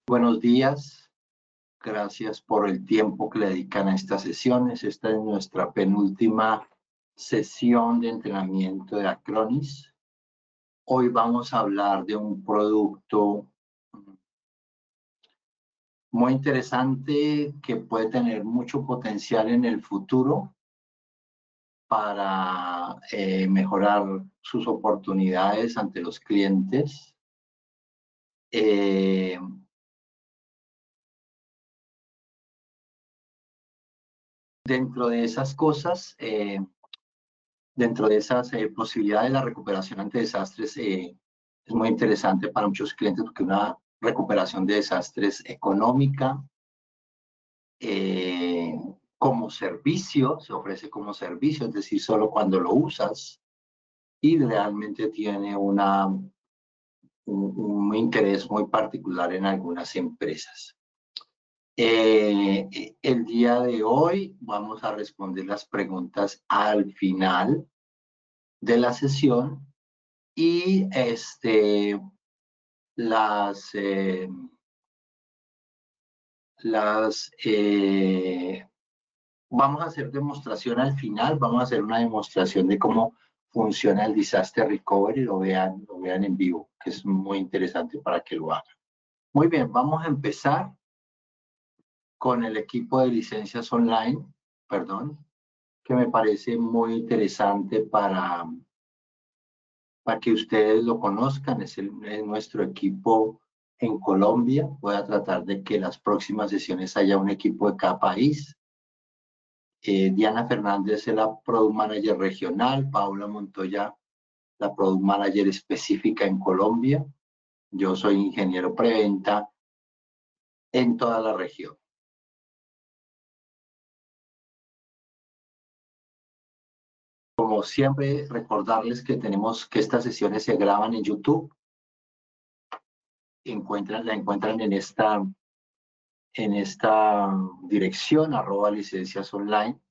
Buenos días, gracias por el tiempo que le dedican a estas sesiones. Esta es nuestra penúltima sesión de entrenamiento de Acronis. Hoy vamos a hablar de un producto muy interesante que puede tener mucho potencial en el futuro para mejorar sus oportunidades ante los clientes. Dentro de esas cosas, dentro de esas posibilidades, la recuperación ante desastres es muy interesante para muchos clientes porque una recuperación de desastres económica como servicio, se ofrece como servicio, es decir, solo cuando lo usas y realmente tiene un interés muy particular en algunas empresas. El día de hoy vamos a responder las preguntas al final de la sesión y vamos a hacer demostración al final, vamos a hacer una demostración de cómo funciona el Disaster Recovery, lo vean en vivo, que es muy interesante para que lo hagan. Muy bien, vamos a empezar con el equipo de licencias online, que me parece muy interesante para que ustedes lo conozcan. Es nuestro equipo en Colombia. Voy a tratar de que las próximas sesiones haya un equipo de cada país. Diana Fernández es la Product Manager regional, Paula Montoya, la Product Manager específica en Colombia. Yo soy ingeniero preventa en toda la región. Como siempre, recordarles que estas sesiones se graban en YouTube. La encuentran en esta dirección, @licenciasonline.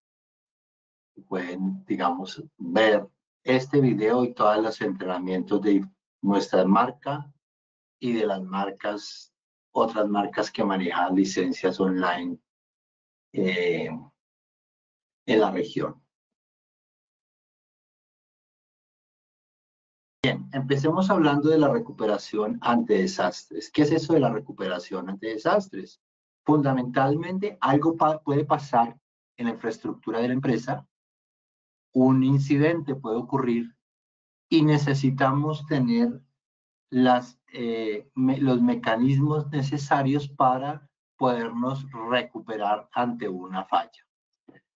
Pueden, digamos, ver este video y todos los entrenamientos de nuestra marca y de las otras marcas que manejan licencias online en la región. Bien, empecemos hablando de la recuperación ante desastres. ¿Qué es eso de la recuperación ante desastres? Fundamentalmente, algo puede pasar en la infraestructura de la empresa, un incidente puede ocurrir y necesitamos tener los mecanismos necesarios para podernos recuperar ante una falla.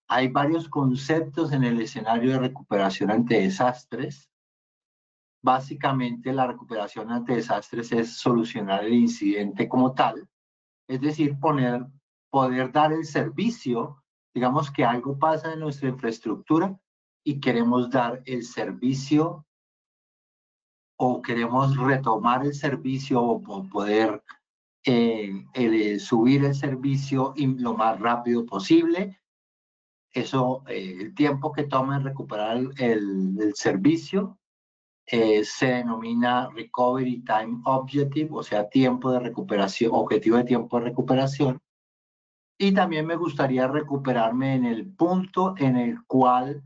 Hay varios conceptos en el escenario de recuperación ante desastres. Básicamente, la recuperación ante desastres es solucionar el incidente como tal, es decir, poder dar el servicio. Digamos que algo pasa en nuestra infraestructura y queremos dar el servicio o queremos retomar el servicio o poder subir el servicio lo más rápido posible. Eso, el tiempo que toma en recuperar el servicio se denomina Recovery Time Objective, o sea, tiempo de recuperación, objetivo de tiempo de recuperación. Y también me gustaría recuperarme en el punto en el cual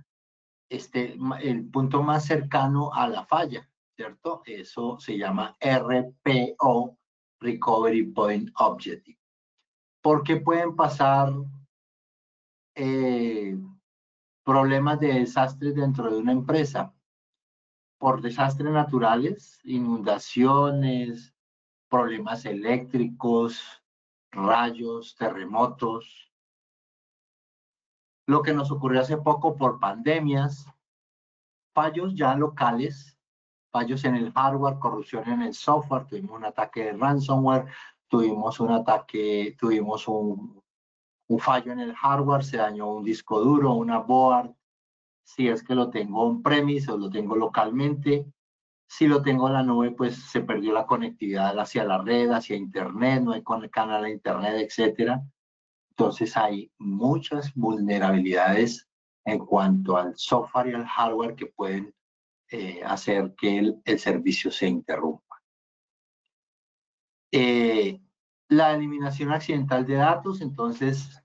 el punto más cercano a la falla, ¿cierto? Eso se llama RPO, Recovery Point Objective. ¿Por qué pueden pasar problemas de desastres dentro de una empresa? Por desastres naturales, inundaciones, problemas eléctricos, rayos, terremotos. Lo que nos ocurrió hace poco por pandemias, fallos ya locales, fallos en el hardware, corrupción en el software, tuvimos un ataque de ransomware, tuvimos un fallo en el hardware, se dañó un disco duro, una board, si es que lo tengo on-premise o lo tengo localmente. Si lo tengo en la nube, pues se perdió la conectividad hacia la red, hacia internet, no hay canal a internet, etcétera. Entonces hay muchas vulnerabilidades en cuanto al software y al hardware que pueden hacer que el servicio se interrumpa. La eliminación accidental de datos, entonces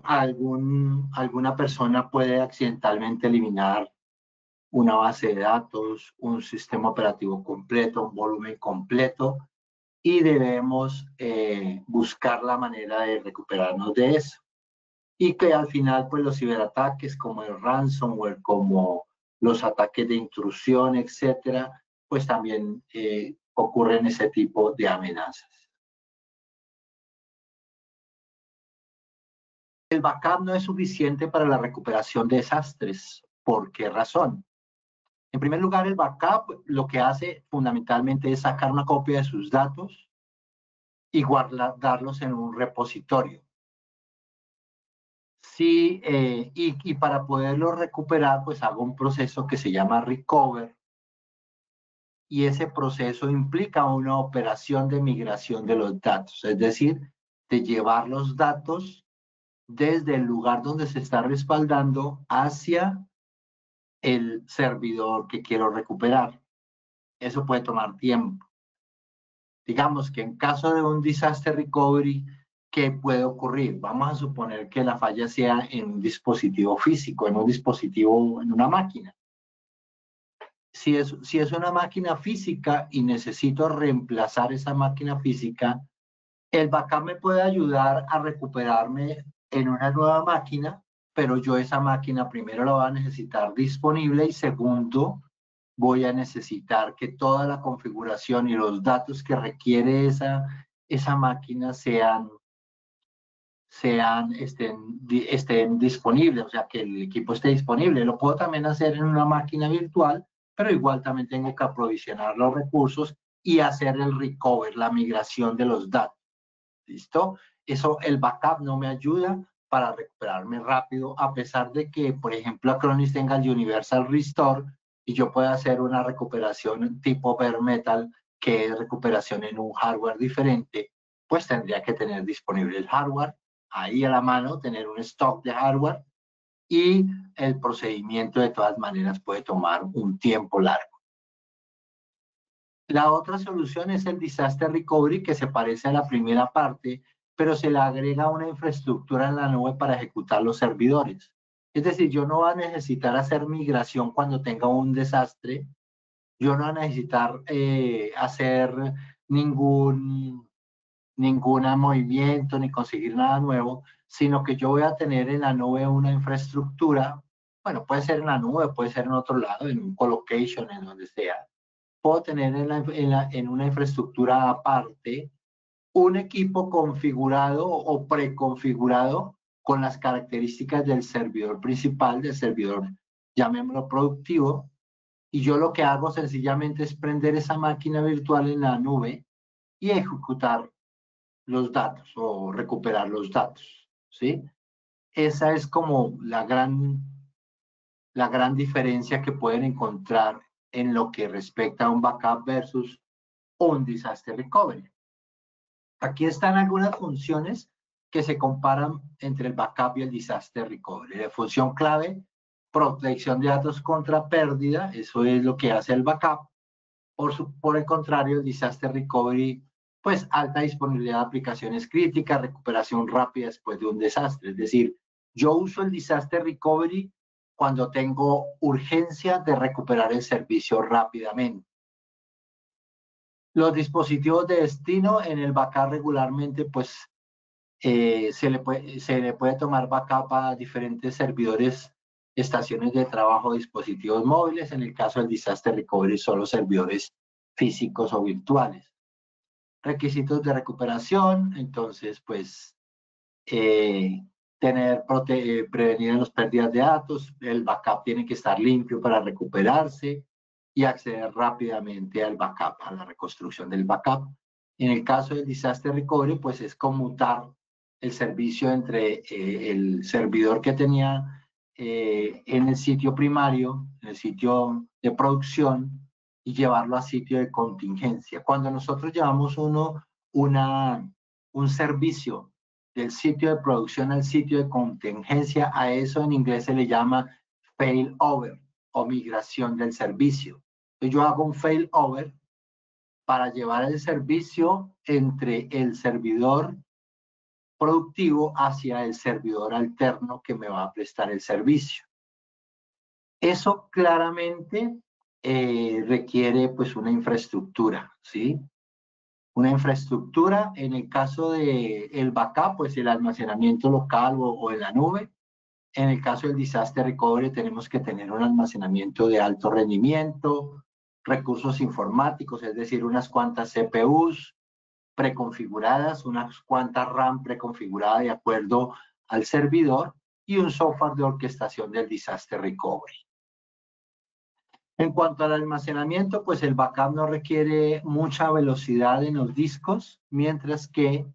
alguna persona puede accidentalmente eliminar una base de datos, un sistema operativo completo, un volumen completo, y debemos buscar la manera de recuperarnos de eso. Y que al final, pues los ciberataques como el ransomware, como los ataques de intrusión, etcétera, pues también ocurren ese tipo de amenazas. El backup no es suficiente para la recuperación de desastres. ¿Por qué razón? En primer lugar, el backup lo que hace fundamentalmente es sacar una copia de sus datos y guardarlos en un repositorio. Sí, y para poderlo recuperar, pues hago un proceso que se llama recover, y ese proceso implica una operación de migración de los datos, es decir, de llevar los datos desde el lugar donde se está respaldando hacia el servidor que quiero recuperar. Eso puede tomar tiempo. Digamos que en caso de un disaster recovery, ¿qué puede ocurrir? Vamos a suponer que la falla sea en un dispositivo físico, en un dispositivo, en una máquina. Si es una máquina física y necesito reemplazar esa máquina física, el backup me puede ayudar a recuperarme en una nueva máquina, pero yo esa máquina primero la voy a necesitar disponible y segundo, voy a necesitar que toda la configuración y los datos que requiere esa máquina estén disponibles, o sea, que el equipo esté disponible. Lo puedo también hacer en una máquina virtual, pero igual también tengo que aprovisionar los recursos y hacer el recover, la migración de los datos. ¿Listo? Eso, el backup no me ayuda para recuperarme rápido, a pesar de que, por ejemplo, Acronis tenga el Universal Restore y yo pueda hacer una recuperación tipo bare metal, que es recuperación en un hardware diferente, pues tendría que tener disponible el hardware ahí a la mano, tener un stock de hardware, y el procedimiento de todas maneras puede tomar un tiempo largo. La otra solución es el disaster recovery, que se parece a la primera parte, pero se le agrega una infraestructura en la nube para ejecutar los servidores. Es decir, yo no voy a necesitar hacer migración cuando tenga un desastre, yo no voy a necesitar hacer ningún movimiento ni conseguir nada nuevo, sino que yo voy a tener en la nube una infraestructura, bueno, puede ser en la nube, puede ser en otro lado, en un colocation, en donde sea. Puedo tener en una infraestructura aparte un equipo configurado o preconfigurado con las características del servidor principal, del servidor, llamémoslo productivo, y yo lo que hago sencillamente es prender esa máquina virtual en la nube y ejecutar los datos o recuperar los datos, ¿sí? Esa es como la gran diferencia que pueden encontrar en lo que respecta a un backup versus un disaster recovery. Aquí están algunas funciones que se comparan entre el backup y el disaster recovery. La función clave, protección de datos contra pérdida, eso es lo que hace el backup. Por el contrario, el disaster recovery, pues alta disponibilidad de aplicaciones críticas, recuperación rápida después de un desastre. Es decir, yo uso el disaster recovery cuando tengo urgencia de recuperar el servicio rápidamente. Los dispositivos de destino en el backup regularmente, pues se le puede tomar backup a diferentes servidores, estaciones de trabajo, dispositivos móviles. En el caso del disaster recovery, solo servidores físicos o virtuales. Requisitos de recuperación, entonces, pues, prevenir las pérdidas de datos, el backup tiene que estar limpio para recuperarse y acceder rápidamente al backup, a la reconstrucción del backup. En el caso del disaster recovery, pues es conmutar el servicio entre el servidor que tenía en el sitio primario, en el sitio de producción, y llevarlo a sitio de contingencia. Cuando nosotros llevamos un servicio del sitio de producción al sitio de contingencia, a eso en inglés se le llama failover o migración del servicio. Entonces yo hago un failover para llevar el servicio entre el servidor productivo hacia el servidor alterno que me va a prestar el servicio. Eso claramente requiere pues una infraestructura, ¿sí? Una infraestructura, en el caso del backup, pues el almacenamiento local o en la nube. En el caso del disaster recovery tenemos que tener un almacenamiento de alto rendimiento, recursos informáticos, es decir, unas cuantas CPUs preconfiguradas, unas cuantas RAM preconfiguradas de acuerdo al servidor y un software de orquestación del disaster recovery. En cuanto al almacenamiento, pues el backup no requiere mucha velocidad en los discos, mientras que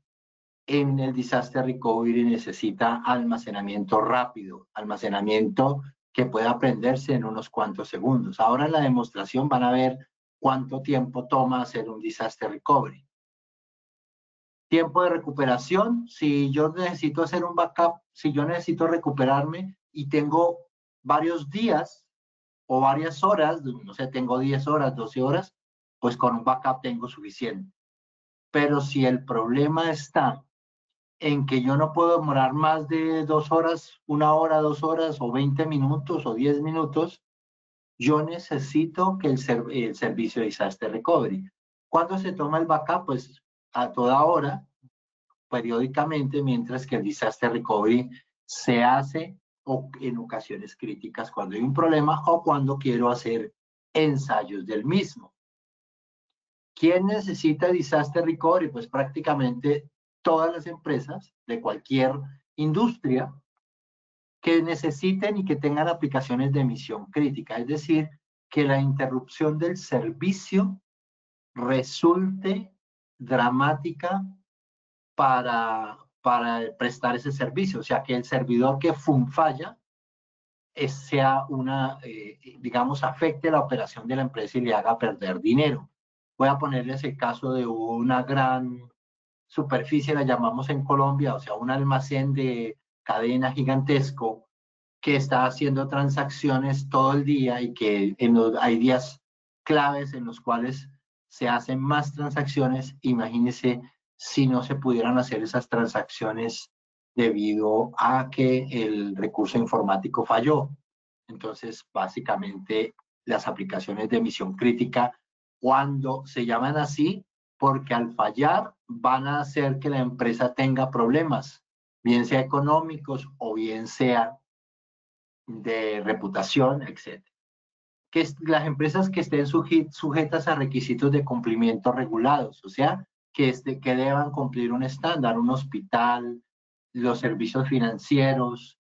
en el disaster recovery necesita almacenamiento rápido, almacenamiento que pueda prenderse en unos cuantos segundos. Ahora en la demostración van a ver cuánto tiempo toma hacer un disaster recovery. Tiempo de recuperación, si yo necesito hacer un backup, si yo necesito recuperarme y tengo varios días o varias horas, no sé, tengo 10 horas, 12 horas, pues con un backup tengo suficiente. Pero si el problema está en que yo no puedo demorar más de 2 horas, 1 hora, 2 horas, o 20 minutos, o 10 minutos, yo necesito que el servicio de disaster recovery. ¿Cuándo se toma el backup? Pues a toda hora, periódicamente, mientras que el disaster recovery se hace o en ocasiones críticas cuando hay un problema o cuando quiero hacer ensayos del mismo. ¿Quién necesita disaster recovery? Pues prácticamente todas las empresas de cualquier industria que necesiten y que tengan aplicaciones de misión crítica, es decir, que la interrupción del servicio resulte dramática para prestar ese servicio, o sea, que el servidor que falla sea digamos, afecte la operación de la empresa y le haga perder dinero. Voy a ponerles el caso de una gran superficie, la llamamos en Colombia, o sea, un almacén de cadena gigantesco que está haciendo transacciones todo el día y que hay días claves en los cuales se hacen más transacciones. Imagínense si no se pudieran hacer esas transacciones debido a que el recurso informático falló. Entonces, básicamente, las aplicaciones de misión crítica, cuando se llaman así, porque al fallar van a hacer que la empresa tenga problemas, bien sea económicos o bien sea de reputación, etc. Que las empresas que estén sujetas a requisitos de cumplimiento regulados, o sea, que deban cumplir un estándar, un hospital, los servicios financieros,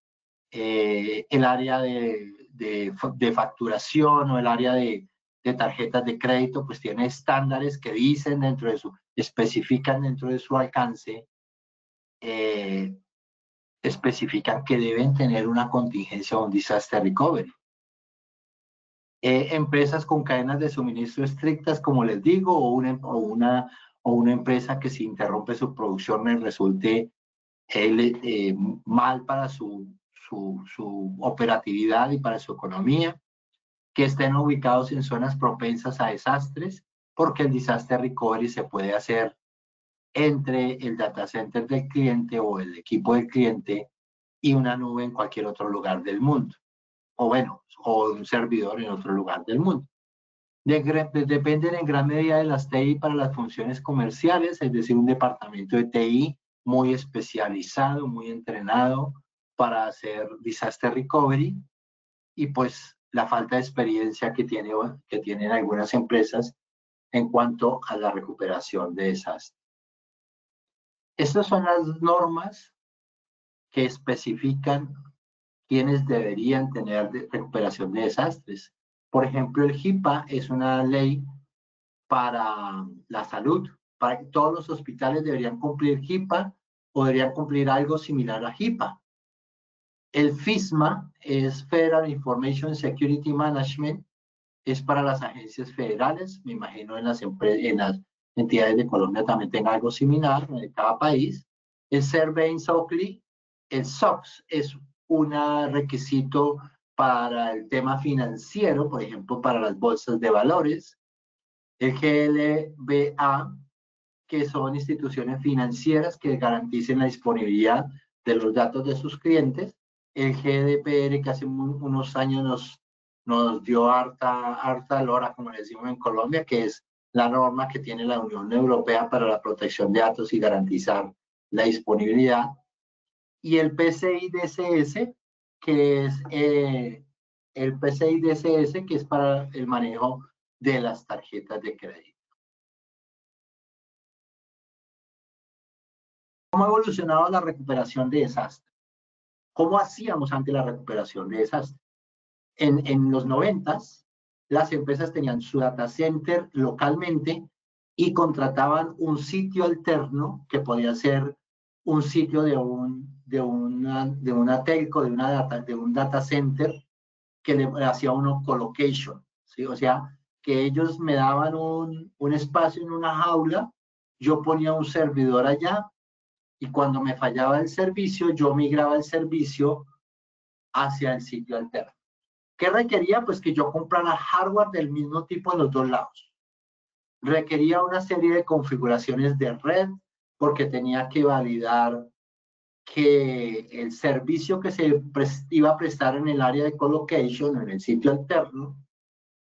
el área de facturación o el área de tarjetas de crédito, pues tiene estándares que dicen especifican dentro de su alcance, especifican que deben tener una contingencia o un disaster recovery. Empresas con cadenas de suministro estrictas, como les digo, o una empresa que si interrumpe su producción le resulte mal para su operatividad y para su economía, que estén ubicados en zonas propensas a desastres, porque el disaster recovery se puede hacer entre el data center del cliente o el equipo del cliente y una nube en cualquier otro lugar del mundo, o bueno, o un servidor en otro lugar del mundo. Dependen en gran medida de las TI para las funciones comerciales, es decir, un departamento de TI muy especializado, muy entrenado para hacer disaster recovery, y pues la falta de experiencia que tienen algunas empresas en cuanto a la recuperación de desastres. Estas son las normas que especifican quiénes deberían tener recuperación de desastres. Por ejemplo, el HIPAA es una ley para la salud. Para que todos los hospitales deberían cumplir HIPAA o deberían cumplir algo similar a HIPAA. El FISMA es Federal Information Security Management, es para las agencias federales. Me imagino en las entidades de Colombia también tenga algo similar en cada país. El Sarbanes-Oxley, el SOX es un requisito para el tema financiero, por ejemplo, para las bolsas de valores. el GLBA, que son instituciones financieras que garanticen la disponibilidad de los datos de sus clientes, el GDPR, que hace unos años nos dio harta lora, como le decimos en Colombia, que es la norma que tiene la Unión Europea para la protección de datos y garantizar la disponibilidad, y el PCI-DSS, que es el PCI-DSS, que es para el manejo de las tarjetas de crédito. ¿Cómo ha evolucionado la recuperación de desastre? ¿Cómo hacíamos ante la recuperación de desastre? En los 90s, las empresas tenían su data center localmente y contrataban un sitio alterno que podía ser un sitio de una telco, de un data center que le hacía uno colocation, ¿sí? O sea, que ellos me daban un espacio en una jaula, yo ponía un servidor allá y cuando me fallaba el servicio, yo migraba el servicio hacia el sitio alterno. ¿Qué requería? Pues que yo comprara hardware del mismo tipo en los dos lados. Requería una serie de configuraciones de red porque tenía que validar que el servicio que se iba a prestar en el área de colocation, en el sitio alterno,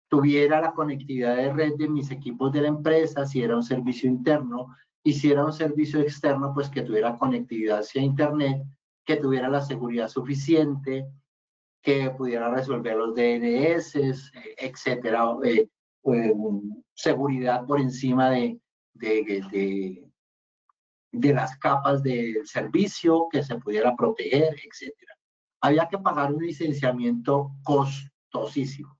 tuviera la conectividad de red de mis equipos de la empresa, si era un servicio interno, y si era un servicio externo, pues que tuviera conectividad hacia internet, que tuviera la seguridad suficiente, que pudiera resolver los DNS, etcétera, seguridad por encima de las capas del servicio, que se pudiera proteger, etcétera. Había que pagar un licenciamiento costosísimo.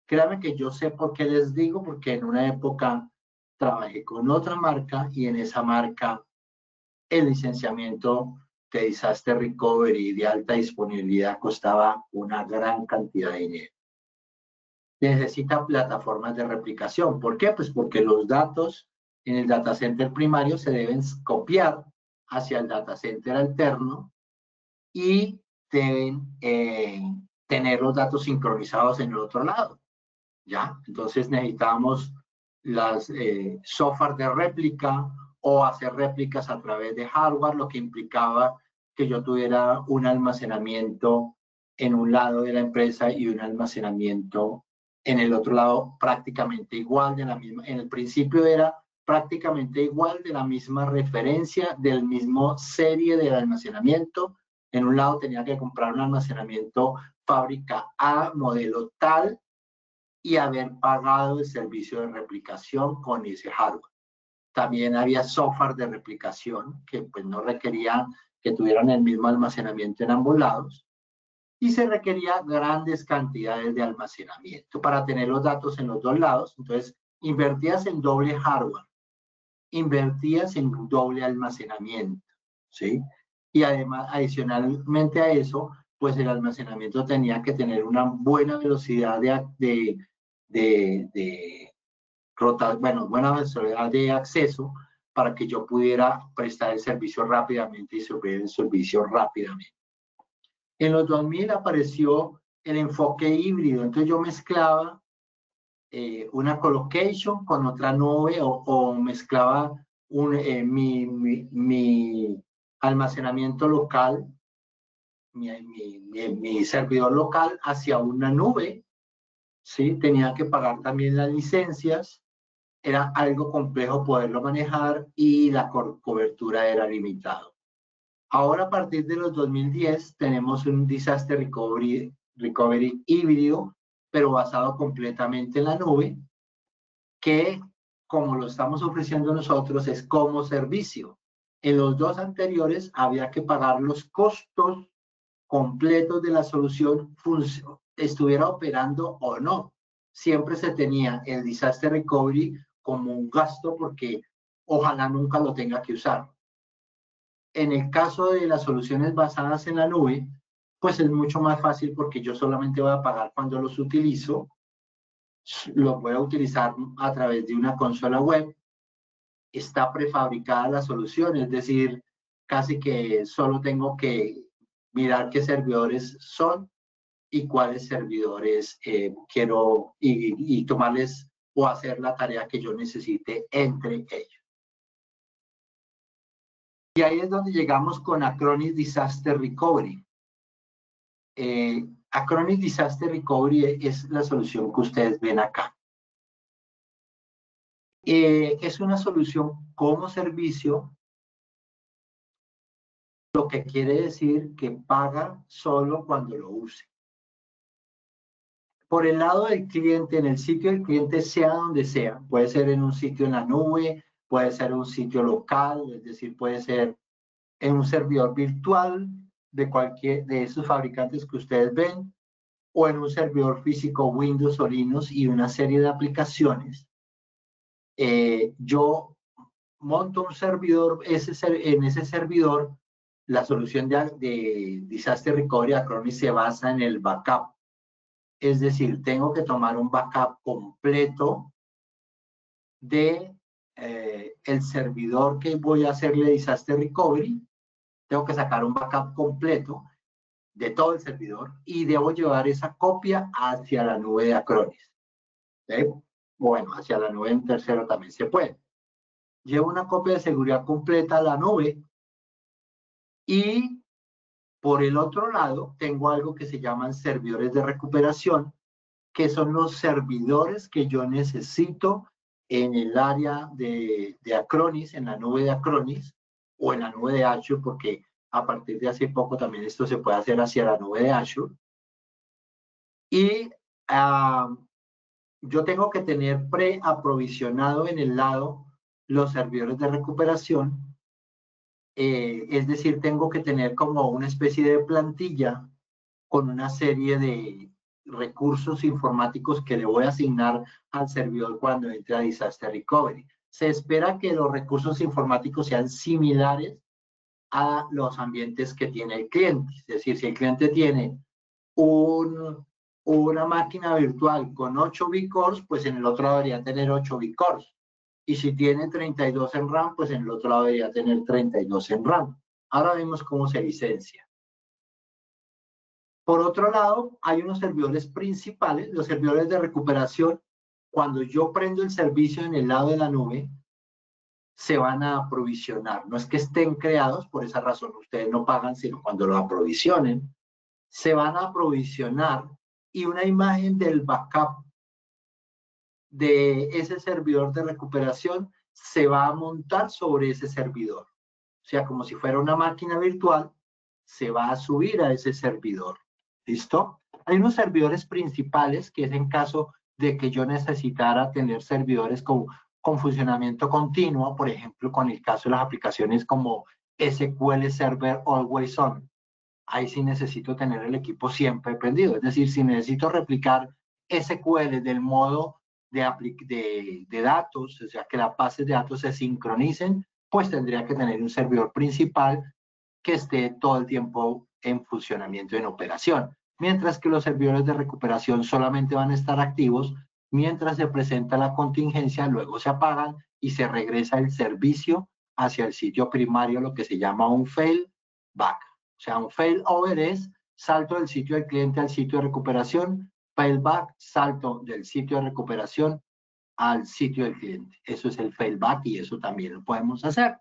Créanme que yo sé por qué les digo, porque en una época trabajé con otra marca y en esa marca el licenciamiento de Disaster Recovery de alta disponibilidad costaba una gran cantidad de dinero. Necesita plataformas de replicación. ¿Por qué? Pues porque los datos en el data center primario se deben copiar hacia el data center alterno y deben tener los datos sincronizados en el otro lado. ¿Ya? Entonces necesitábamos las software de réplica o hacer réplicas a través de hardware, lo que implicaba que yo tuviera un almacenamiento en un lado de la empresa y un almacenamiento en el otro lado prácticamente igual, de la misma, en el principio era prácticamente igual, de la misma referencia, del mismo serie del almacenamiento. En un lado tenía que comprar un almacenamiento fábrica A, modelo tal, y haber pagado el servicio de replicación con ese hardware. También había software de replicación que pues no requería que tuvieran el mismo almacenamiento en ambos lados y se requería grandes cantidades de almacenamiento para tener los datos en los dos lados. Entonces, invertías en doble hardware, invertías en doble almacenamiento, ¿sí? Y además, adicionalmente a eso, pues el almacenamiento tenía que tener una buena velocidad buena velocidad de acceso para que yo pudiera prestar el servicio rápidamente y subir el servicio rápidamente. En los 2000 apareció el enfoque híbrido, entonces yo mezclaba una colocation con otra nube o mezclaba mi almacenamiento local, mi servidor local hacia una nube, ¿sí? Tenía que pagar también las licencias, era algo complejo poderlo manejar y la cobertura era limitada. Ahora, a partir de los 2010, tenemos un Disaster Recovery híbrido, pero basado completamente en la nube, que, como lo estamos ofreciendo nosotros, es como servicio. En los dos anteriores había que pagar los costos completos de la solución, estuviera operando o no. Siempre se tenía el Disaster Recovery como un gasto porque ojalá nunca lo tenga que usar. En el caso de las soluciones basadas en la nube, pues es mucho más fácil porque yo solamente voy a pagar cuando los utilizo, los voy a utilizar a través de una consola web, está prefabricada la solución, es decir, casi que solo tengo que mirar qué servidores son y cuáles servidores quiero y tomarles o hacer la tarea que yo necesite entre ellos. Y ahí es donde llegamos con Acronis Disaster Recovery. Acronis Disaster Recovery es la solución que ustedes ven acá. Es una solución como servicio, lo que quiere decir que paga solo cuando lo use. Por el lado del cliente, en el sitio del cliente, sea donde sea, puede ser en un sitio en la nube, puede ser un sitio local, es decir, puede ser en un servidor virtual de cualquier de esos fabricantes que ustedes ven, o en un servidor físico Windows o Linux y una serie de aplicaciones. Yo monto un servidor, en ese servidor, la solución de Disaster Recovery Acronis se basa en el backup. Es decir, tengo que tomar un backup completo de el servidor que voy a hacerle Disaster Recovery. Tengo que sacar un backup completo de todo el servidor y debo llevar esa copia hacia la nube de Acronis. ¿Sí? Bueno, hacia la nube en tercero también se puede. Llevo una copia de seguridad completa a la nube y por el otro lado tengo algo que se llaman servidores de recuperación, que son los servidores que yo necesito en el área de Acronis, en la nube de Acronis o en la nube de Azure, porque a partir de hace poco también esto se puede hacer hacia la nube de Azure. Y yo tengo que tener preaprovisionado en el lado los servidores de recuperación. Es decir, tengo que tener como una especie de plantilla con una serie de recursos informáticos que le voy a asignar al servidor cuando entre a Disaster Recovery. Se espera que los recursos informáticos sean similares a los ambientes que tiene el cliente. Es decir, si el cliente tiene una máquina virtual con 8 vCores, pues en el otro debería tener 8 vCores. Y si tiene 32 en RAM, pues en el otro lado debería tener 32 en RAM. Ahora vemos cómo se licencia. Por otro lado, hay unos servidores principales, los servidores de recuperación. Cuando yo prendo el servicio en el lado de la nube, se van a aprovisionar. No es que estén creados, por esa razón ustedes no pagan, sino cuando lo aprovisionen. Se van a aprovisionar y una imagen del backup de ese servidor de recuperación se va a montar sobre ese servidor. O sea, como si fuera una máquina virtual, se va a subir a ese servidor. ¿Listo? Hay unos servidores principales que es en caso de que yo necesitara tener servidores con funcionamiento continuo, por ejemplo, con el caso de las aplicaciones como SQL Server Always On. Ahí sí necesito tener el equipo siempre prendido. Es decir, si necesito replicar SQL del modo de datos, o sea, que las bases de datos se sincronicen, pues tendría que tener un servidor principal que esté todo el tiempo en funcionamiento, en operación. Mientras que los servidores de recuperación solamente van a estar activos mientras se presenta la contingencia, luego se apagan y se regresa el servicio hacia el sitio primario, lo que se llama un failback. O sea, un failover es salto del sitio del cliente al sitio de recuperación, failback, salto del sitio de recuperación al sitio del cliente. Eso es el failback y eso también lo podemos hacer.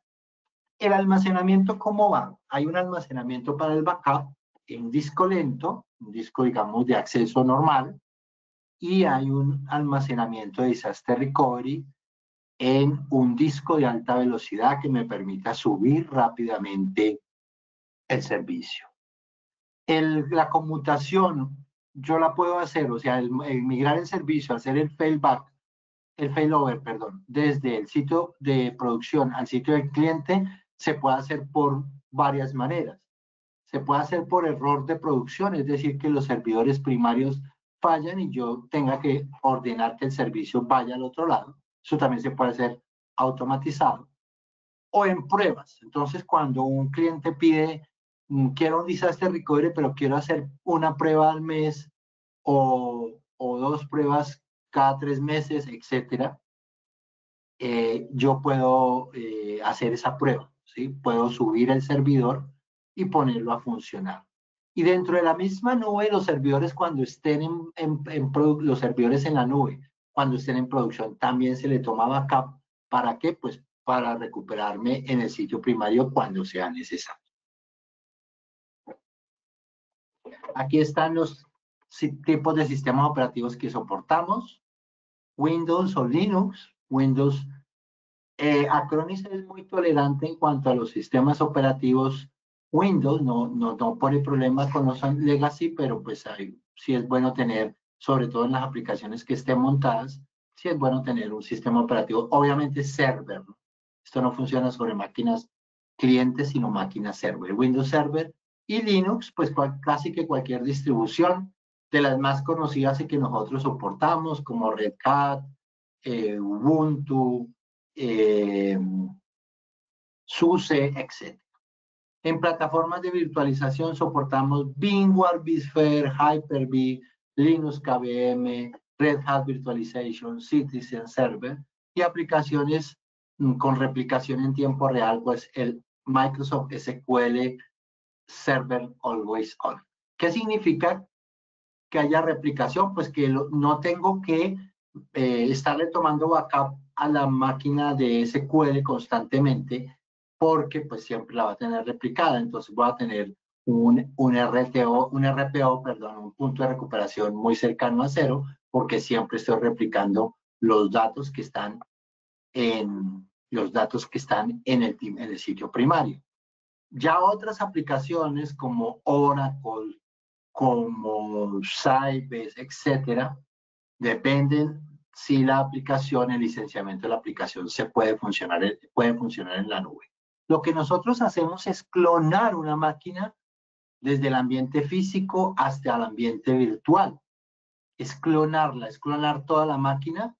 El almacenamiento, ¿cómo va? Hay un almacenamiento para el backup en disco lento, un disco, digamos, de acceso normal, y hay un almacenamiento de Disaster Recovery en un disco de alta velocidad que me permita subir rápidamente el servicio. La conmutación, yo la puedo hacer, o sea, el migrar el servicio, hacer el failover, perdón, desde el sitio de producción al sitio del cliente, se puede hacer por varias maneras. Se puede hacer por error de producción, es decir, que los servidores primarios fallan y yo tenga que ordenar que el servicio vaya al otro lado. Eso también se puede hacer automatizado. O en pruebas. Entonces, cuando un cliente pide, quiero un Disaster Recovery, pero quiero hacer una prueba al mes o 2 pruebas cada 3 meses, etcétera, yo puedo hacer esa prueba, ¿sí? Puedo subir el servidor y ponerlo a funcionar. Y dentro de la misma nube, los servidores cuando estén los servidores en la nube, cuando estén en producción también se le toma backup. ¿Para qué? Pues para recuperarme en el sitio primario cuando sea necesario. Aquí están los tipos de sistemas operativos que soportamos. Windows o Linux. Windows, Acronis es muy tolerante en cuanto a los sistemas operativos Windows, no pone problemas con los legacy, pero pues sí es bueno tener, sobre todo en las aplicaciones que estén montadas, sí es bueno tener un sistema operativo, obviamente server, ¿no? Esto no funciona sobre máquinas clientes, sino máquinas server. Windows Server y Linux, pues casi que cualquier distribución de las más conocidas y que nosotros soportamos, como Red Hat, Ubuntu, SUSE, etc. En plataformas de virtualización soportamos VMware, vSphere, Hyper-V, Linux KVM, Red Hat Virtualization, Citizen Server y aplicaciones con replicación en tiempo real, pues el Microsoft SQL Server Always On. ¿Qué significa que haya replicación? Pues que no tengo que estarle tomando backup a la máquina de SQL constantemente, porque pues siempre la va a tener replicada. Entonces voy a tener un RPO, un punto de recuperación muy cercano a cero, porque siempre estoy replicando los datos que están en el sitio primario. Ya otras aplicaciones como Oracle, como Sybase, etcétera, dependen si la aplicación, el licenciamiento de la aplicación puede funcionar en la nube. Lo que nosotros hacemos es clonar una máquina desde el ambiente físico hasta el ambiente virtual. Es clonarla, es clonar toda la máquina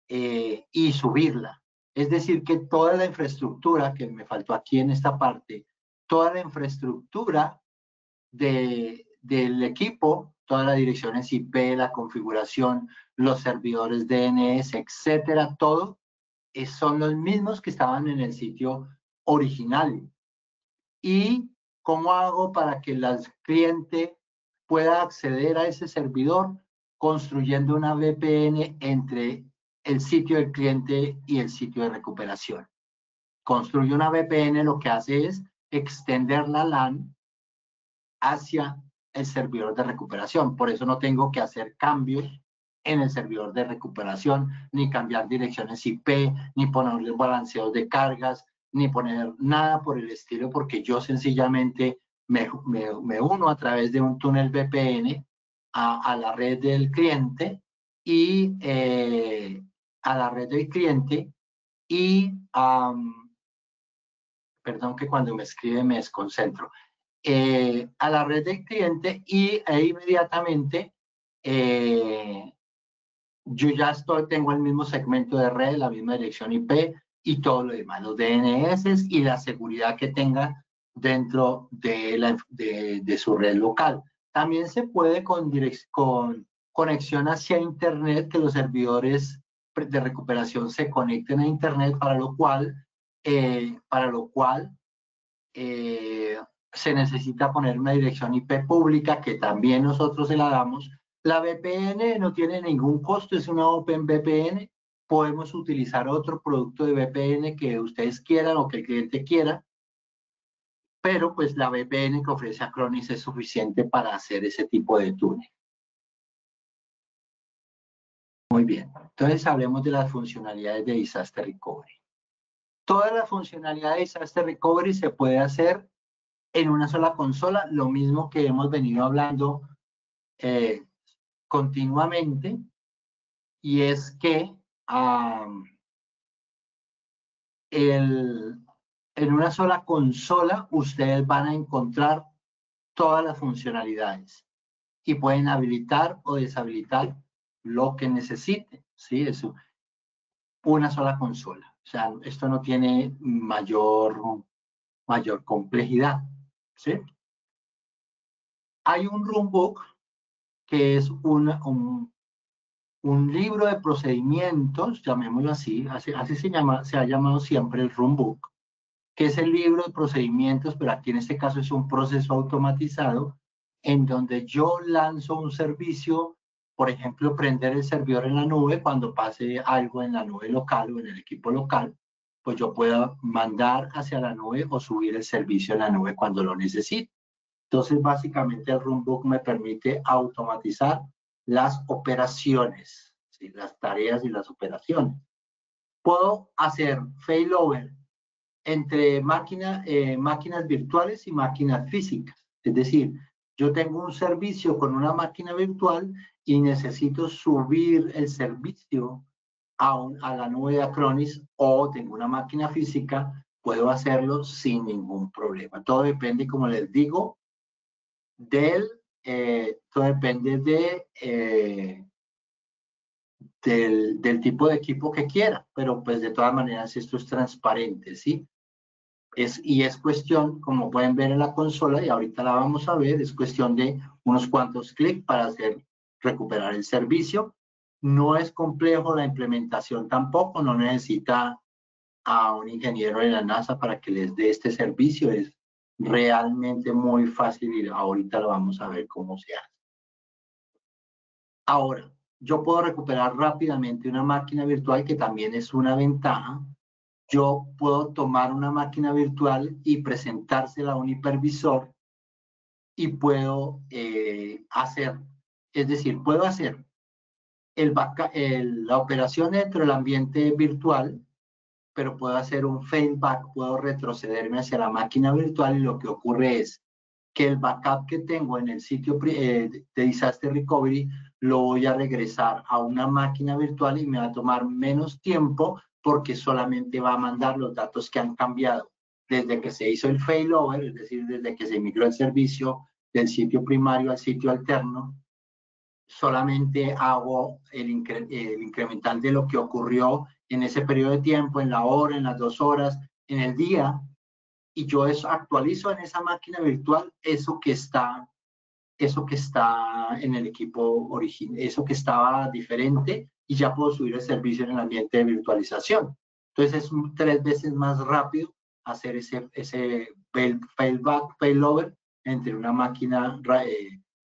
y subirla. Es decir, que toda la infraestructura, que me faltó aquí en esta parte, toda la infraestructura del equipo, todas las direcciones IP, la configuración, los servidores DNS, etcétera, todo son los mismos que estaban en el sitio original. ¿Y cómo hago para que el cliente pueda acceder a ese servidor? Construyendo una VPN entre el sitio del cliente y el sitio de recuperación. Construye una VPN, lo que hace es extender la LAN hacia el servidor de recuperación. Por eso no tengo que hacer cambios en el servidor de recuperación, ni cambiar direcciones IP, ni ponerle balanceos de cargas, ni poner nada por el estilo, porque yo sencillamente me uno a través de un túnel VPN a la red del cliente y perdón que cuando me escribe me desconcentro. A la red del cliente y inmediatamente yo ya tengo el mismo segmento de red, la misma dirección IP y todo lo demás, los DNS y la seguridad que tenga dentro de su red local. También se puede con conexión hacia Internet, que los servidores de recuperación se conecten a Internet, para lo cual se necesita poner una dirección IP pública, que también nosotros se la damos. La VPN no tiene ningún costo, es una OpenVPN. Podemos utilizar otro producto de VPN que ustedes quieran o que el cliente quiera, pero pues la VPN que ofrece Acronis es suficiente para hacer ese tipo de túnel. Muy bien, entonces hablemos de las funcionalidades de Disaster Recovery. Toda la funcionalidad de Disaster Recovery se puede hacer en una sola consola, lo mismo que hemos venido hablando continuamente, y es que en una sola consola ustedes van a encontrar todas las funcionalidades y pueden habilitar o deshabilitar lo que necesiten, ¿sí? Es una sola consola. O sea, esto no tiene mayor complejidad, ¿sí? Hay un runbook que es un libro de procedimientos, llamémoslo así se ha llamado siempre el runbook, que es el libro de procedimientos, pero aquí en este caso es un proceso automatizado en donde yo lanzo un servicio por ejemplo, prender el servidor en la nube cuando pase algo en la nube local o en el equipo local, pues yo pueda mandar hacia la nube o subir el servicio en la nube cuando lo necesite. Entonces, básicamente el runbook me permite automatizar las operaciones, ¿sí? Las tareas y las operaciones. Puedo hacer failover entre máquinas virtuales y máquinas físicas. Es decir, yo tengo un servicio con una máquina virtual y necesito subir el servicio a la nube de Acronis, o tengo una máquina física, puedo hacerlo sin ningún problema. Todo depende, como les digo, todo depende del tipo de equipo que quiera, pero pues de todas maneras esto es transparente, ¿sí? Y es cuestión, como pueden ver en la consola, y ahorita la vamos a ver, es cuestión de unos cuantos clics para recuperar el servicio. No es complejo la implementación tampoco, no necesita a un ingeniero de la NASA para que les dé este servicio, es realmente muy fácil y ahorita lo vamos a ver cómo se hace. Ahora, yo puedo recuperar rápidamente una máquina virtual, que también es una ventaja. Yo puedo tomar una máquina virtual y presentársela a un hipervisor y puedo puedo hacer la operación dentro del ambiente virtual, pero puedo hacer un failback, puedo retrocederme hacia la máquina virtual, y lo que ocurre es que el backup que tengo en el sitio de Disaster Recovery lo voy a regresar a una máquina virtual y me va a tomar menos tiempo, porque solamente va a mandar los datos que han cambiado desde que se hizo el failover, es decir, desde que se migró el servicio del sitio primario al sitio alterno. Solamente hago el incremental de lo que ocurrió en ese periodo de tiempo, en la hora, en las 2 horas, en el día, y yo actualizo en esa máquina virtual eso que está en el equipo original, eso que estaba diferente, y ya puedo subir el servicio en el ambiente de virtualización. Entonces es 3 veces más rápido hacer ese failback, failover entre una máquina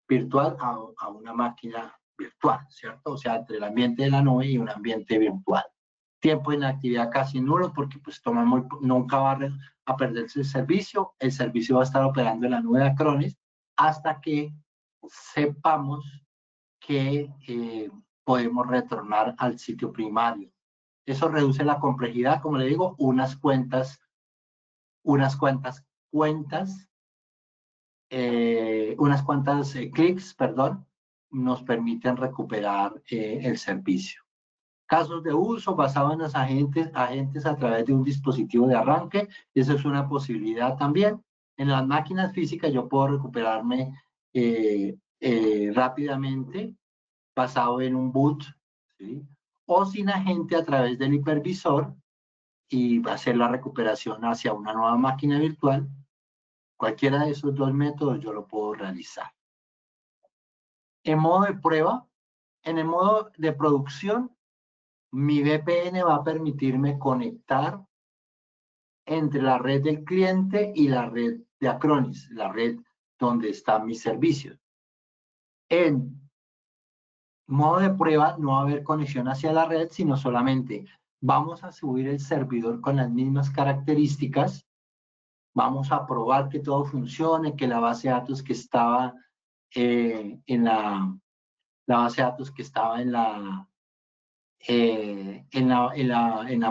virtual a una máquina virtual, ¿cierto? O sea, entre el ambiente de la nube y un ambiente virtual. Tiempo de inactividad casi nulo, porque pues nunca va a perderse el servicio va a estar operando en la nube de Acronis hasta que sepamos que podemos retornar al sitio primario. Eso reduce la complejidad, como le digo, unas cuantas clics, perdón, nos permiten recuperar el servicio. Casos de uso basado en los agentes a través de un dispositivo de arranque. Eso es una posibilidad también. En las máquinas físicas yo puedo recuperarme rápidamente basado en un boot, ¿sí? O sin agente a través del hipervisor, y va a hacer la recuperación hacia una nueva máquina virtual. Cualquiera de esos 2 métodos yo lo puedo realizar. En modo de prueba, en el modo de producción, mi VPN va a permitirme conectar entre la red del cliente y la red de Acronis, la red donde están mis servicios. En modo de prueba no va a haber conexión hacia la red, sino solamente vamos a subir el servidor con las mismas características, vamos a probar que todo funcione, que la base de datos que estaba en la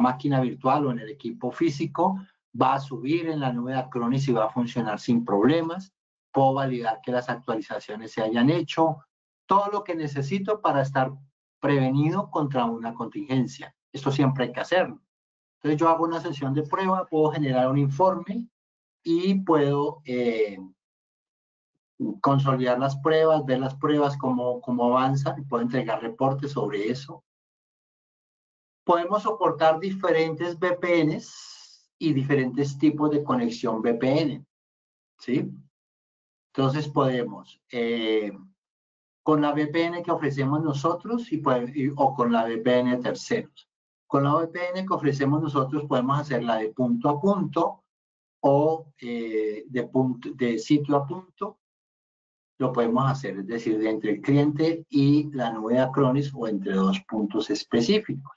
máquina virtual o en el equipo físico, va a subir en la nube de Acronis y va a funcionar sin problemas. Puedo validar que las actualizaciones se hayan hecho, todo lo que necesito para estar prevenido contra una contingencia. Esto siempre hay que hacerlo. Entonces yo hago una sesión de prueba, puedo generar un informe y puedo consolidar las pruebas, ver las pruebas, cómo avanzan, y puedo entregar reportes sobre eso. Podemos soportar diferentes VPNs y diferentes tipos de conexión VPN, ¿sí? Entonces podemos, con la VPN que ofrecemos nosotros o con la VPN de terceros. Con la VPN que ofrecemos nosotros podemos hacerla de punto a punto o de sitio a punto, lo podemos hacer, es decir, de entre el cliente y la nube de Acronis o entre dos puntos específicos.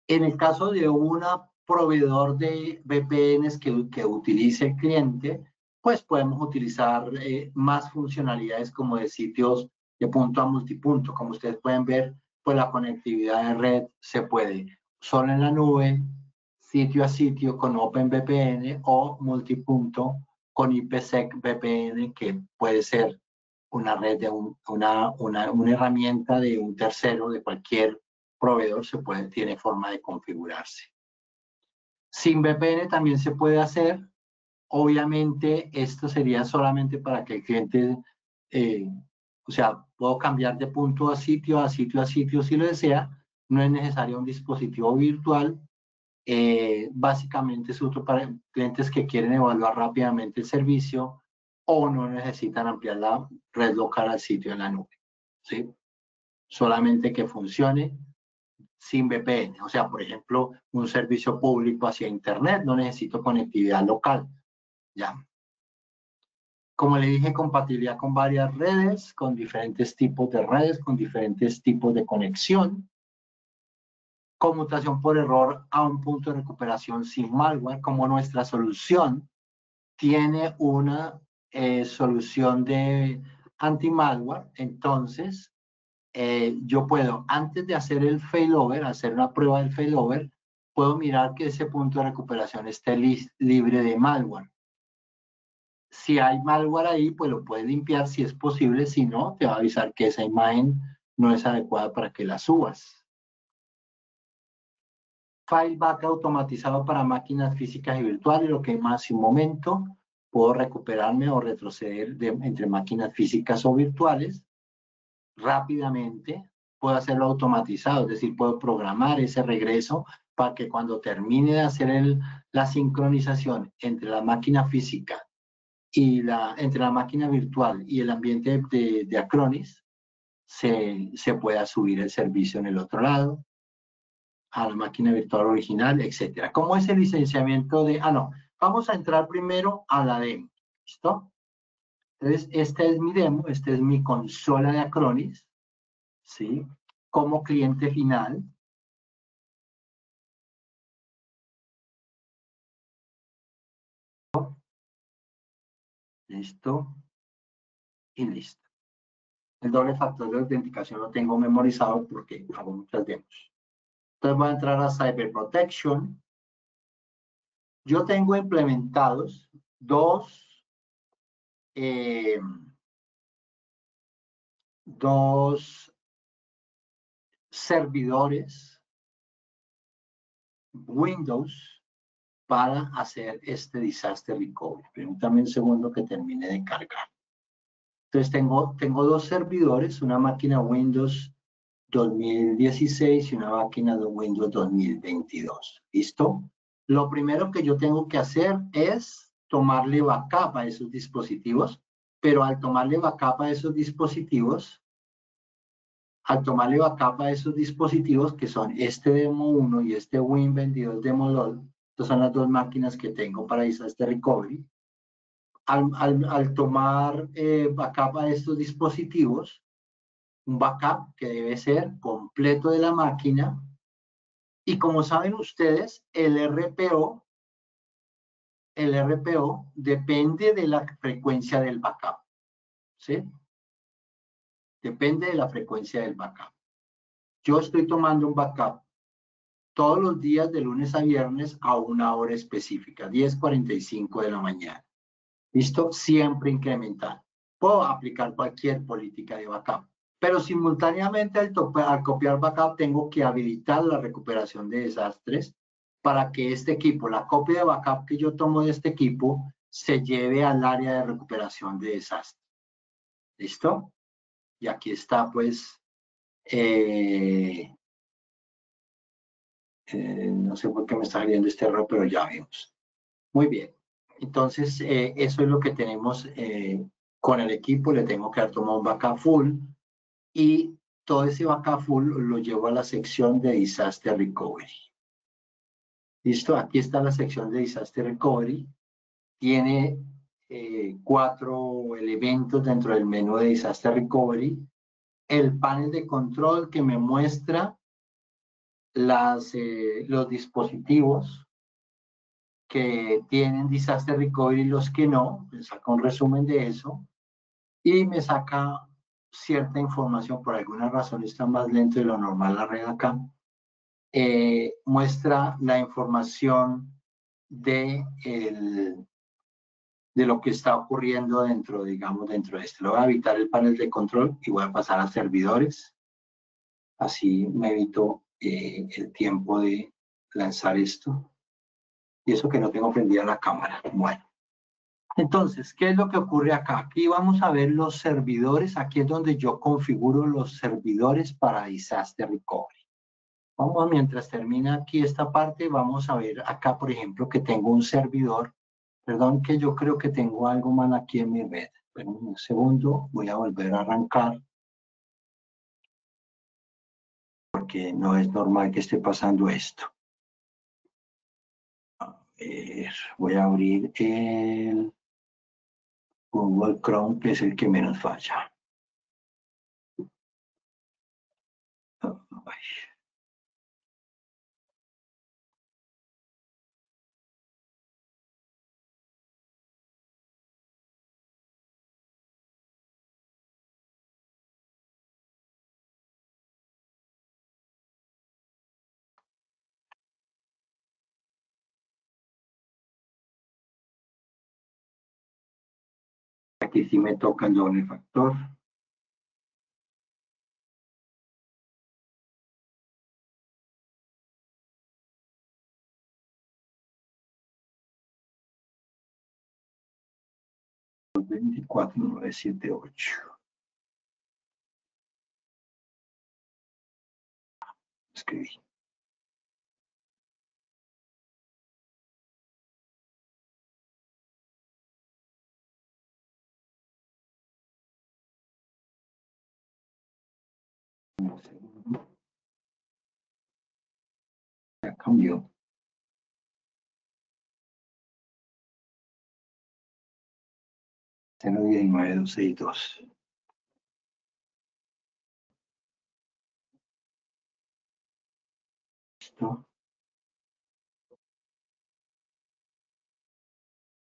En el caso de un proveedor de VPNs que utilice el cliente, pues podemos utilizar más funcionalidades como de sitios de punto a multipunto. Como ustedes pueden ver, pues la conectividad de red se puede solo en la nube, sitio a sitio con OpenVPN o multipunto con IPsec VPN, que puede ser una red de una herramienta de un tercero, de cualquier proveedor, tiene forma de configurarse. Sin VPN también se puede hacer. Obviamente, esto sería solamente para que el cliente, o sea, puedo cambiar de punto a sitio, a sitio, a sitio si lo desea. No es necesario un dispositivo virtual. Básicamente es útil para clientes que quieren evaluar rápidamente el servicio o no necesitan ampliar la red local al sitio en la nube, ¿sí? Solamente que funcione sin VPN. O sea, por ejemplo, un servicio público hacia Internet, no necesito conectividad local. Ya. Como le dije, compatibilidad con varias redes, con diferentes tipos de redes, con diferentes tipos de conexión. Conmutación por error a un punto de recuperación sin malware, como nuestra solución tiene una solución de anti-malware. Entonces, yo puedo, antes de hacer el failover, hacer una prueba del failover, puedo mirar que ese punto de recuperación esté libre de malware. Si hay malware ahí, pues lo puedes limpiar si es posible. Si no, te va a avisar que esa imagen no es adecuada para que la subas. File backup automatizado para máquinas físicas y virtuales, lo que más en un momento puedo recuperarme o retroceder entre máquinas físicas o virtuales rápidamente. Puedo hacerlo automatizado, es decir, puedo programar ese regreso para que cuando termine de hacer la sincronización entre la máquina física y entre la máquina virtual y el ambiente de Acronis, se pueda subir el servicio en el otro lado, a la máquina virtual original, etcétera. ¿Cómo es el licenciamiento de...? No, vamos a entrar primero a la demo, ¿listo? Entonces, esta es mi demo, esta es mi consola de Acronis, ¿sí? Como cliente final. Listo. Y listo. El doble factor de autenticación lo tengo memorizado porque hago muchas demos. Entonces voy a entrar a Cyber Protection. Yo tengo implementados dos servidores Windows para hacer este disaster recovery. Permítame un segundo que termine de cargar. Entonces tengo dos servidores, una máquina Windows 2016 y una máquina de Windows 2022. ¿Listo? Lo primero que yo tengo que hacer es tomarle backup a esos dispositivos, pero al tomarle backup a esos dispositivos, que son este Demo 1 y este Win22 Demo LOL, estas son las dos máquinas que tengo para disaster recovery. Al tomar backup a estos dispositivos, un backup que debe ser completo de la máquina, y como saben ustedes, el RPO depende de la frecuencia del backup, ¿sí? Depende de la frecuencia del backup. Yo estoy tomando un backup todos los días de lunes a viernes a una hora específica, 10:45 de la mañana. ¿Listo? Siempre incrementar. Puedo aplicar cualquier política de backup, pero simultáneamente al copiar backup tengo que habilitar la recuperación de desastres para que este equipo, la copia de backup que yo tomo de este equipo, se lleve al área de recuperación de desastres. ¿Listo? Y aquí está, pues, no sé por qué me está saliendo este error, pero ya vemos. Muy bien. Entonces, eso es lo que tenemos con el equipo. Le tengo que tomar un backup full y todo ese backup full lo llevo a la sección de Disaster Recovery. ¿Listo? Aquí está la sección de Disaster Recovery. Tiene 4 elementos dentro del menú de Disaster Recovery. El panel de control que me muestra los dispositivos que tienen Disaster Recovery y los que no. Me saca un resumen de eso y me saca cierta información. Por alguna razón está más lento de lo normal la red acá. Muestra la información de lo que está ocurriendo dentro, digamos, dentro de este. Lo voy a evitar el panel de control y voy a pasar a servidores. Así me evito el tiempo de lanzar esto. Y eso que no tengo prendida la cámara. Bueno. Entonces, ¿qué es lo que ocurre acá? Aquí vamos a ver los servidores. Aquí es donde yo configuro los servidores para Disaster Recovery. Vamos, mientras termina aquí esta parte, vamos a ver acá, por ejemplo, que tengo un servidor. Perdón, que yo creo que tengo algo mal aquí en mi red. Pero un segundo, voy a volver a arrancar. Porque no es normal que esté pasando esto. A ver, voy a abrir el Google Chrome, que es el que menos falla. Ay. Aquí sí me toca el doble factor. Los 24978. Escribí. Ya cambió. Tengo 19262. Listo.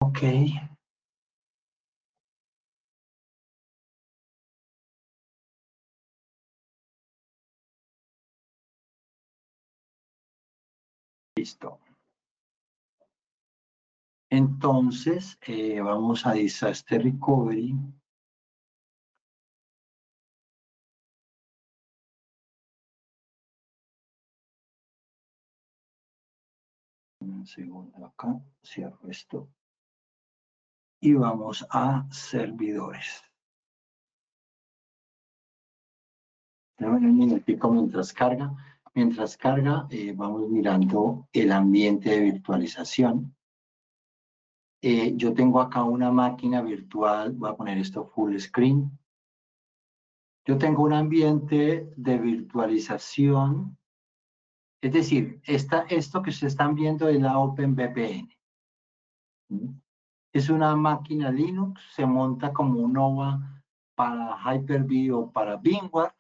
Ok. Listo. Entonces, vamos a Disaster Recovery. Un segundo acá, cierro esto. Y vamos a servidores. Déjame un minutico mientras carga. Mientras carga, vamos mirando el ambiente de virtualización. Yo tengo acá una máquina virtual, voy a poner esto full screen. Yo tengo un ambiente de virtualización, es decir, esto que ustedes están viendo es la OpenVPN. Es una máquina Linux, se monta como un OVA para Hyper-V o para VMware.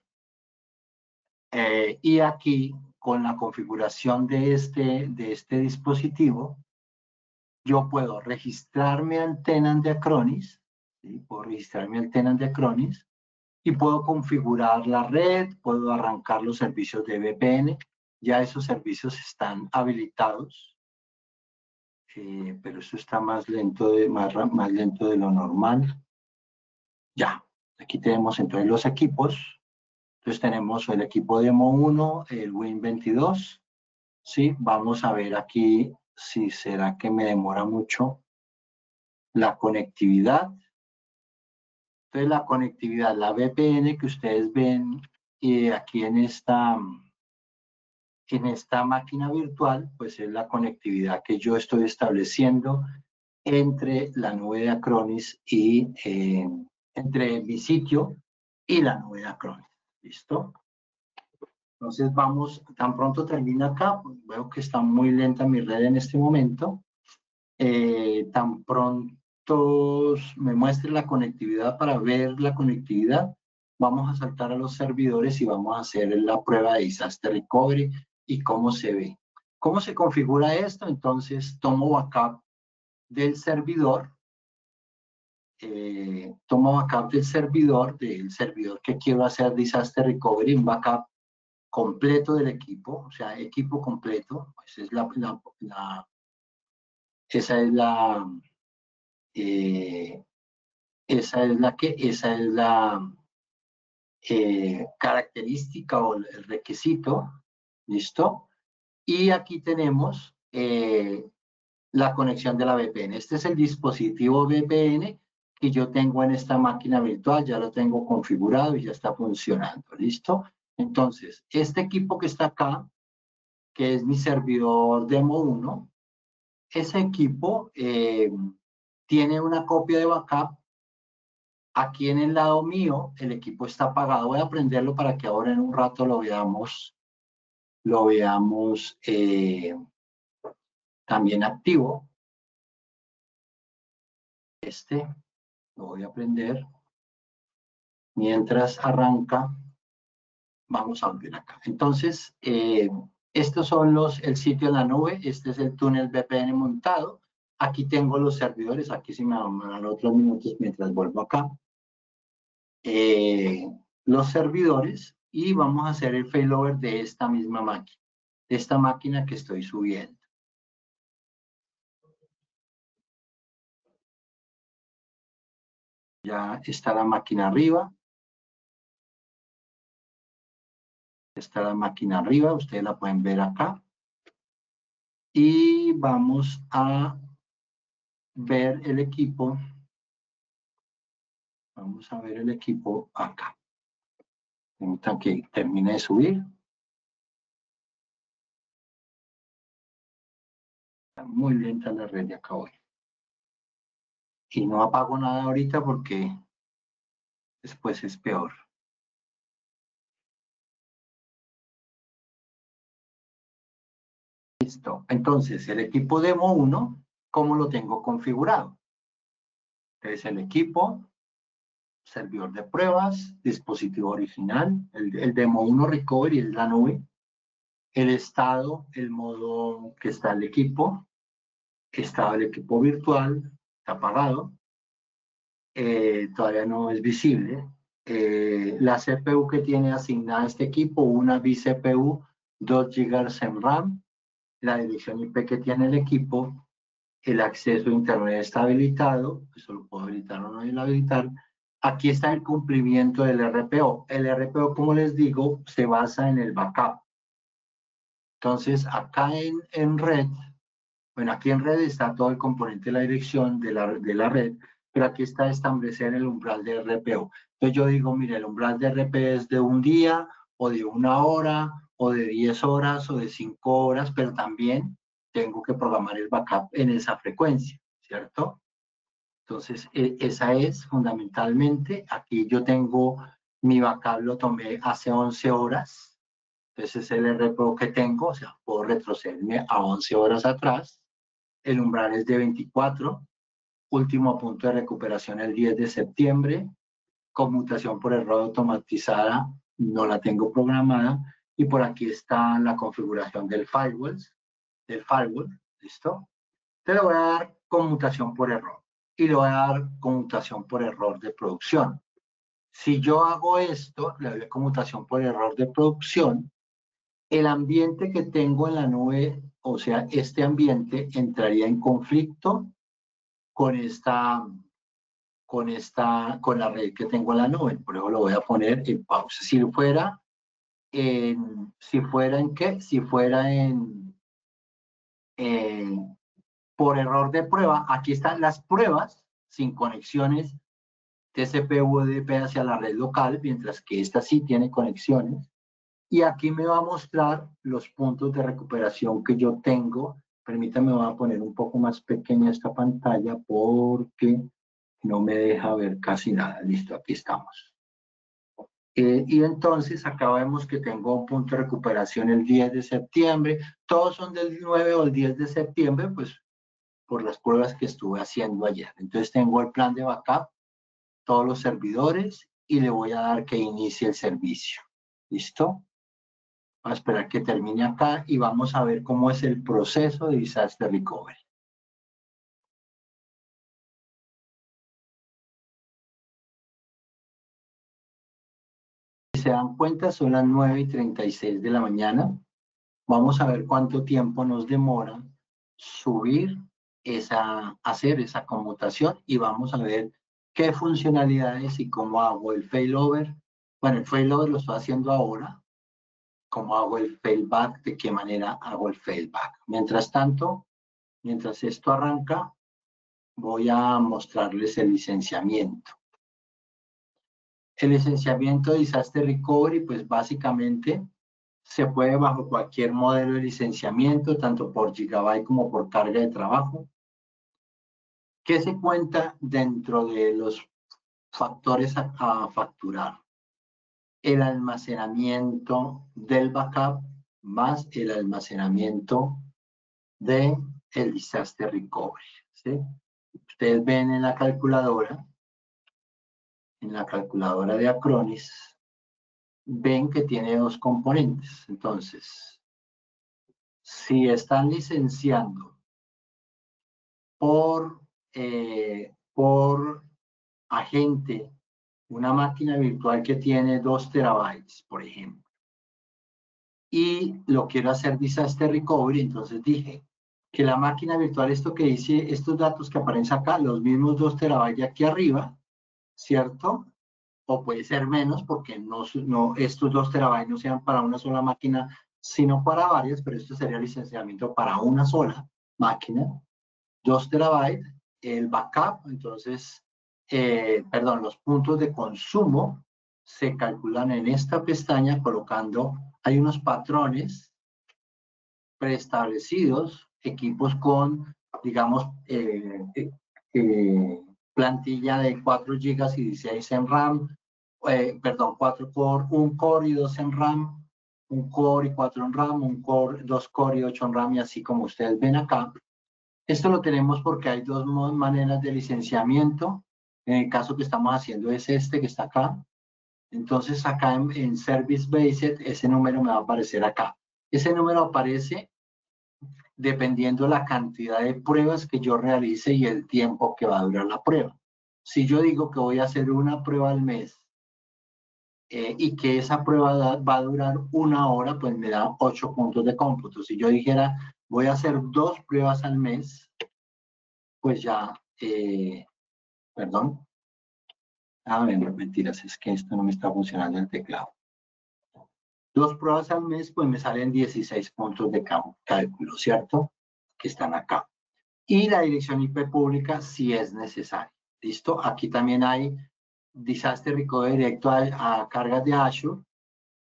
Y aquí, con la configuración de este dispositivo, yo puedo registrar mi antena de Acronis, ¿sí? Puedo registrar mi antena de Acronis y puedo configurar la red, puedo arrancar los servicios de VPN. Ya esos servicios están habilitados, pero eso está más lento más lento de lo normal. Ya, aquí tenemos entonces los equipos. Entonces tenemos el equipo Demo 1, el Win22. Sí, vamos a ver aquí si será que me demora mucho la conectividad. Entonces la conectividad, la VPN que ustedes ven aquí en esta máquina virtual, pues es la conectividad que yo estoy estableciendo entre la nube de Acronis y entre mi sitio y la nube de Acronis. ¿Listo? Entonces vamos, tan pronto termina acá, pues veo que está muy lenta mi red en este momento. Tan pronto me muestre la conectividad para ver la conectividad, vamos a saltar a los servidores y vamos a hacer la prueba de Disaster Recovery y cómo se ve. ¿Cómo se configura esto? Entonces, tomo backup del servidor, del servidor que quiero hacer Disaster Recovery, un backup completo del equipo, o sea, equipo completo. Esa es la característica o el requisito, ¿listo? Y aquí tenemos la conexión de la VPN. Este es el dispositivo VPN que yo tengo en esta máquina virtual, ya lo tengo configurado y ya está funcionando, ¿listo? Entonces, este equipo que está acá, que es mi servidor Demo 1, ese equipo tiene una copia de backup. Aquí en el lado mío, el equipo está apagado. Voy a prenderlo para que ahora en un rato lo veamos también activo. Lo voy a prender. Mientras arranca, vamos a ver acá. Entonces, estos son el sitio en la nube. Este es el túnel VPN montado. Aquí tengo los servidores. Aquí sí me dan otros minutos mientras vuelvo acá. Los servidores y vamos a hacer el failover de esta misma máquina, de esta máquina que estoy subiendo. Ya está la máquina arriba. Está la máquina arriba, ustedes la pueden ver acá. Y vamos a ver el equipo. Vamos a ver el equipo acá. Permitan que termine de subir. Está muy lenta la red de acá hoy. Y no apago nada ahorita porque después es peor. Listo. Entonces, el equipo Demo 1, ¿cómo lo tengo configurado? Es el equipo, servidor de pruebas, dispositivo original, el Demo 1 Recovery es la nube, el estado, el modo que está el equipo, estado del equipo virtual, está apagado, todavía no es visible. La CPU que tiene asignada este equipo, una vCPU, 2 GB en RAM, la dirección IP que tiene el equipo, el acceso a Internet está habilitado, eso lo puedo habilitar o no habilitar. Aquí está el cumplimiento del RPO. El RPO, como les digo, se basa en el backup. Entonces, acá en red, bueno, aquí en red está todo el componente de la dirección de la red, pero aquí está establecer el umbral de RPO. Entonces yo digo, mire, el umbral de RPO es de un día, o de 1 hora, o de 10 horas, o de 5 horas, pero también tengo que programar el backup en esa frecuencia, ¿cierto? Entonces, esa es fundamentalmente, aquí yo tengo mi backup, lo tomé hace 11 horas, entonces es el RPO que tengo, o sea, puedo retrocederme a 11 horas atrás, el umbral es de 24, último punto de recuperación el 10 de septiembre, conmutación por error automatizada, no la tengo programada, y por aquí está la configuración del firewall, ¿listo? Te le voy a dar conmutación por error, y le voy a dar conmutación por error de producción. Si yo hago esto, le doy conmutación por error de producción, el ambiente que tengo en la nube, o sea, este ambiente entraría en conflicto con la red que tengo en la nube. Por eso lo voy a poner en pausa. Si fuera por error de prueba, aquí están las pruebas sin conexiones TCP/UDP hacia la red local, mientras que esta sí tiene conexiones. Y aquí me va a mostrar los puntos de recuperación que yo tengo. Permítame, voy a poner un poco más pequeña esta pantalla porque no me deja ver casi nada. Listo, aquí estamos. Y entonces acá vemos que tengo un punto de recuperación el 10 de septiembre. Todos son del 9 o el 10 de septiembre, pues por las pruebas que estuve haciendo ayer. Entonces tengo el plan de backup, todos los servidores y le voy a dar que inicie el servicio. ¿Listo? Voy a esperar que termine acá y vamos a ver cómo es el proceso de Disaster Recovery. Si se dan cuenta, son las 9:36 de la mañana. Vamos a ver cuánto tiempo nos demora hacer esa conmutación y vamos a ver qué funcionalidades y cómo hago el failover. Bueno, el failover lo estoy haciendo ahora. ¿Cómo hago el failback? ¿De qué manera hago el failback? Mientras tanto, mientras esto arranca, voy a mostrarles el licenciamiento. El licenciamiento de Disaster Recovery, pues básicamente se puede bajo cualquier modelo de licenciamiento, tanto por gigabyte como por carga de trabajo. ¿Qué se cuenta dentro de los factores a facturar? El almacenamiento del backup más el almacenamiento del Disaster Recovery. ¿Sí? Ustedes ven en la calculadora de Acronis, ven que tiene dos componentes. Entonces, si están licenciando por agente una máquina virtual que tiene 2 terabytes, por ejemplo, y lo quiero hacer Disaster Recovery, entonces dije que la máquina virtual, esto que dice, estos datos que aparecen acá, los mismos 2 terabytes de aquí arriba, ¿cierto? O puede ser menos, porque estos 2 terabytes no sean para una sola máquina, sino para varias, pero esto sería licenciamiento para una sola máquina. 2 terabytes, el backup, entonces, los puntos de consumo se calculan en esta pestaña colocando, hay unos patrones preestablecidos, equipos con, digamos, plantilla de 4 GB y 16 en RAM, 4 core, 1 core y 2 en RAM, 1 core y 4 en RAM, 1 core, 2 core y 8 en RAM, y así como ustedes ven acá. Esto lo tenemos porque hay dos maneras de licenciamiento. En el caso que estamos haciendo es este que está acá. Entonces acá en Service Based, ese número me va a aparecer acá. Ese número aparece dependiendo la cantidad de pruebas que yo realice y el tiempo que va a durar la prueba. Si yo digo que voy a hacer una prueba al mes y que esa prueba va a durar 1 hora, pues me da 8 puntos de cómputo. Si yo dijera voy a hacer 2 pruebas al mes, pues ya, perdón. Mentiras, es que esto no me está funcionando el teclado. 2 pruebas al mes, pues me salen 16 puntos de cálculo, ¿cierto? Que están acá. Y la dirección IP pública si es necesario. ¿Listo? Aquí también hay Disaster Recovery directo a cargas de Azure.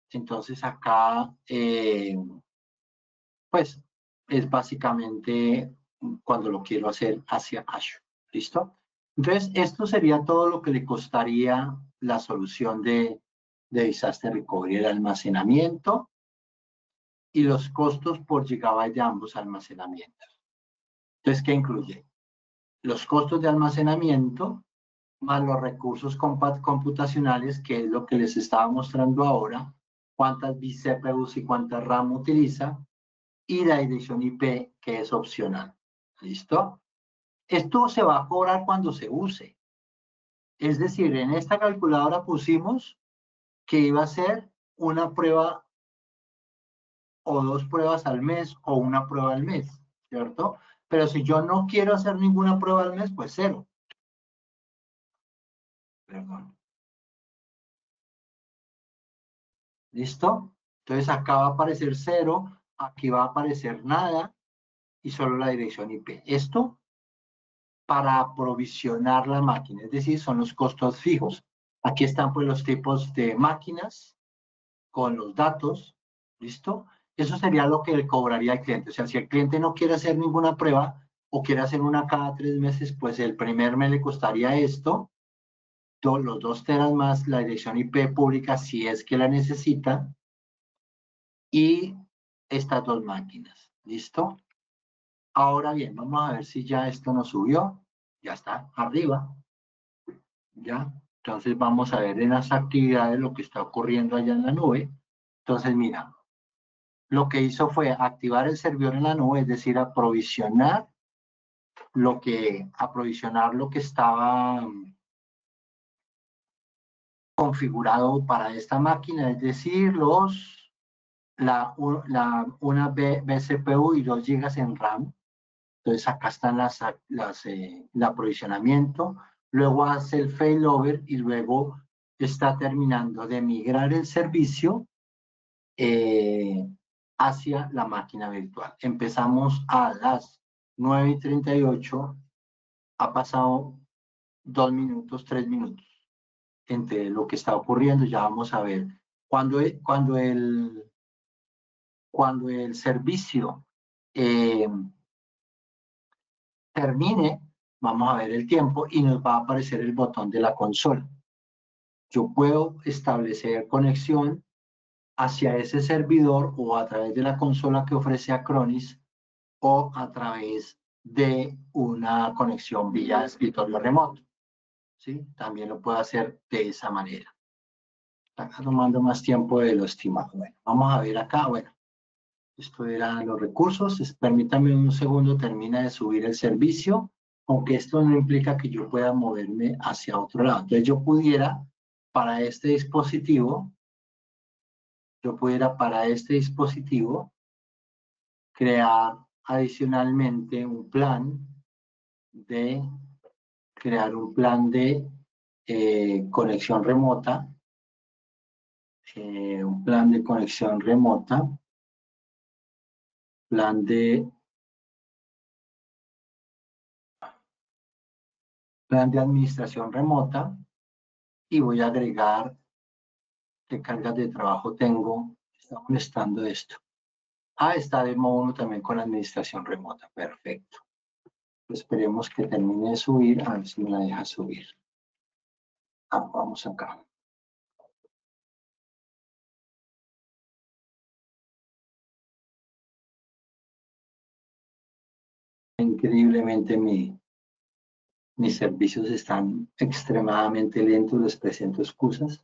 Entonces acá, pues, es básicamente cuando lo quiero hacer hacia Azure. ¿Listo? Entonces, esto sería todo lo que le costaría la solución de Disaster Recovery, el almacenamiento y los costos por gigabyte de ambos almacenamientos. Entonces, ¿qué incluye? Los costos de almacenamiento más los recursos computacionales, que es lo que les estaba mostrando ahora, cuántas vCPUs y cuántas RAM utiliza, y la dirección IP, que es opcional. ¿Listo? Esto se va a cobrar cuando se use. Es decir, en esta calculadora pusimos que iba a ser una prueba o 2 pruebas al mes o una prueba al mes, ¿cierto? Pero si yo no quiero hacer ninguna prueba al mes, pues 0. Perdón. ¿Listo? Entonces acá va a aparecer 0, aquí va a aparecer nada y solo la dirección IP. Esto para aprovisionar la máquina, es decir, son los costos fijos. Aquí están pues los tipos de máquinas con los datos, ¿listo? Eso sería lo que le cobraría al cliente. O sea, si el cliente no quiere hacer ninguna prueba o quiere hacer una cada 3 meses, pues el primer mes le costaría esto, los 2 teras más la dirección IP pública si es que la necesita, y estas 2 máquinas, ¿listo? Ahora bien, vamos a ver si ya esto nos subió. Ya está arriba. ¿Ya? Entonces vamos a ver en las actividades lo que está ocurriendo allá en la nube. Entonces, mira, lo que hizo fue activar el servidor en la nube, es decir, aprovisionar lo que estaba configurado para esta máquina, es decir, una BCPU y 2 GB en RAM. Entonces acá están el aprovisionamiento, luego hace el failover y luego está terminando de migrar el servicio hacia la máquina virtual. Empezamos a las 9:38, ha pasado 2 minutos, 3 minutos entre lo que está ocurriendo. Ya vamos a ver cuando el servicio termine, vamos a ver el tiempo y nos va a aparecer el botón de la consola. Yo puedo establecer conexión hacia ese servidor o a través de la consola que ofrece Acronis o a través de una conexión vía escritorio remoto. ¿Sí? También lo puedo hacer de esa manera. Está tomando más tiempo de lo estimado. Bueno, vamos a ver acá. Bueno, esto eran los recursos. Permítame un segundo, termina de subir el servicio, aunque esto no implica que yo pueda moverme hacia otro lado. Entonces yo pudiera, para este dispositivo, crear adicionalmente un plan de conexión remota, plan de administración remota, y voy a agregar qué cargas de trabajo tengo. Está molestando esto. Está demo 1 también con administración remota. Perfecto. Esperemos que termine de subir, a ver si me la deja subir. Vamos acá. Increíblemente mis servicios están extremadamente lentos, les presento excusas.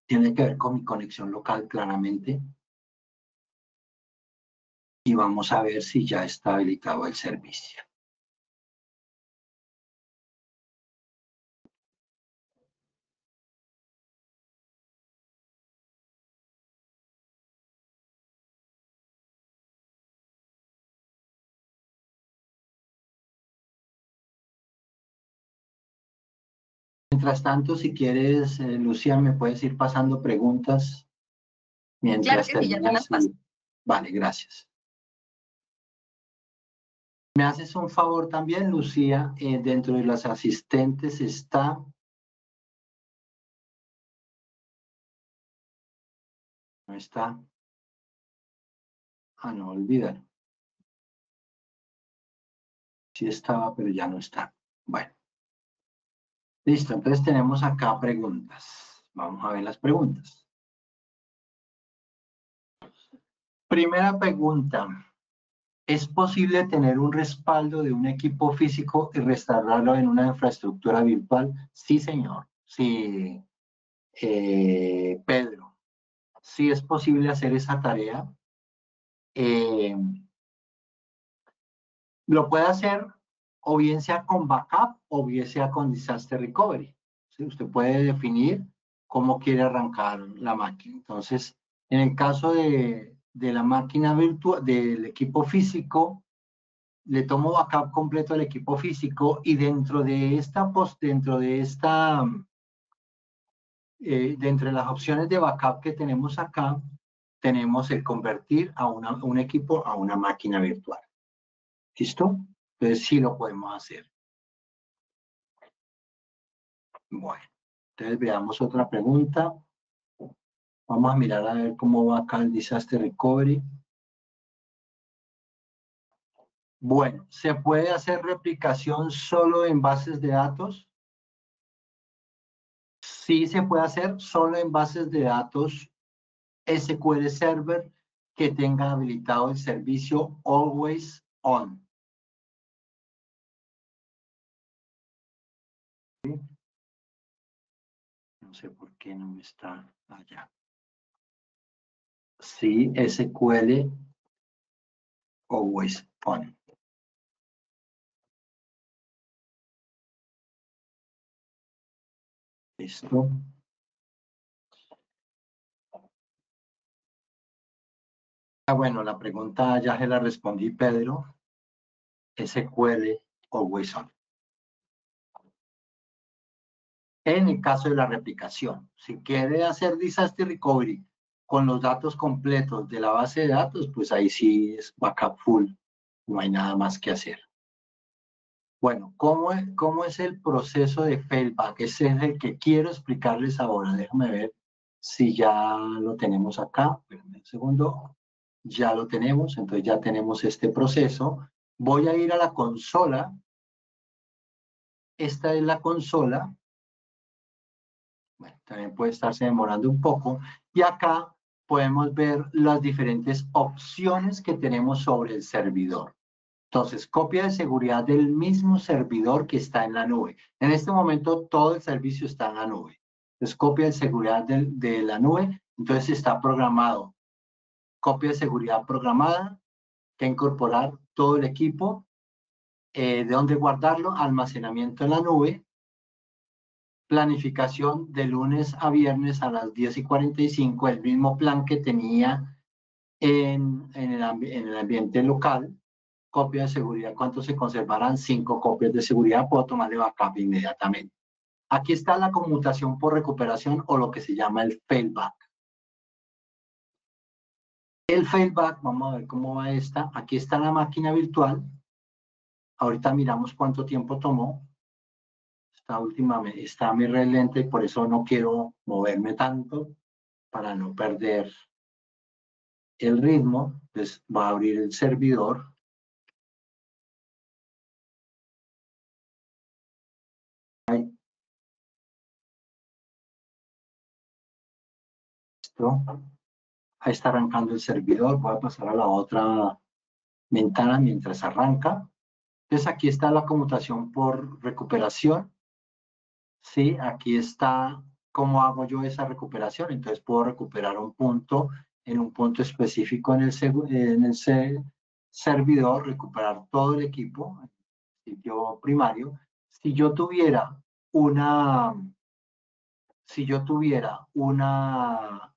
Tiene que ver con mi conexión local claramente. Y vamos a ver si ya está habilitado el servicio. Mientras tanto, si quieres, Lucía, me puedes ir pasando preguntas mientras claro que sí, ya te las paso. Vale, gracias. ¿Me haces un favor también, Lucía? Dentro de las asistentes está... No está. No, olvídalo. Sí estaba, pero ya no está. Bueno. Listo, entonces tenemos acá preguntas. Vamos a ver las preguntas. Primera pregunta. ¿Es posible tener un respaldo de un equipo físico y restaurarlo en una infraestructura virtual? Sí, señor. Sí, Pedro. Sí es posible hacer esa tarea. Lo puede hacer o bien sea con backup o bien sea con disaster recovery. ¿Sí? Usted puede definir cómo quiere arrancar la máquina. Entonces, en el caso de la máquina virtual, del equipo físico, le tomo backup completo del equipo físico y dentro de las opciones de backup que tenemos acá, tenemos el convertir a un equipo a una máquina virtual. ¿Listo? Entonces sí lo podemos hacer. Bueno, entonces veamos otra pregunta. Vamos a mirar a ver cómo va acá el disaster recovery. Bueno, ¿se puede hacer replicación solo en bases de datos? Sí se puede hacer solo en bases de datos SQL Server que tenga habilitado el servicio Always On. ¿Sí? No sé por qué no me está allá. Sí, SQL Always On. Listo. Bueno, la pregunta ya se la respondí, Pedro. SQL Always On. En el caso de la replicación, si quiere hacer Disaster Recovery con los datos completos de la base de datos, pues ahí sí es backup full, no hay nada más que hacer. Bueno, ¿cómo es el proceso de failback? Ese es el que quiero explicarles ahora. Déjame ver si ya lo tenemos acá. Espérenme un segundo. Ya lo tenemos, entonces ya tenemos este proceso. Voy a ir a la consola. Esta es la consola. Bueno, también puede estarse demorando un poco. Y acá podemos ver las diferentes opciones que tenemos sobre el servidor. Entonces, copia de seguridad del mismo servidor que está en la nube. En este momento, todo el servicio está en la nube. Entonces, copia de seguridad de la nube. Entonces, está programado. Copia de seguridad programada, que incorporar todo el equipo, de dónde guardarlo, almacenamiento en la nube, planificación de lunes a viernes a las 10:45, el mismo plan que tenía en el ambiente local. Copia de seguridad, ¿cuánto se conservarán? 5 copias de seguridad, puedo tomarle backup inmediatamente. Aquí está la conmutación por recuperación o lo que se llama el failback. El failback, vamos a ver cómo va esta. Aquí está la máquina virtual. Ahorita miramos cuánto tiempo tomó. Esta última está mi red lenta y por eso no quiero moverme tanto para no perder el ritmo. Entonces va a abrir el servidor. Ahí, listo. Ahí está arrancando el servidor. Voy a pasar a la otra ventana mientras arranca. Entonces aquí está la conmutación por recuperación. Sí, aquí está cómo hago yo esa recuperación. Entonces puedo recuperar un punto en un punto específico en el servidor, recuperar todo el equipo, el sitio primario. Si yo tuviera una, si yo tuviera una,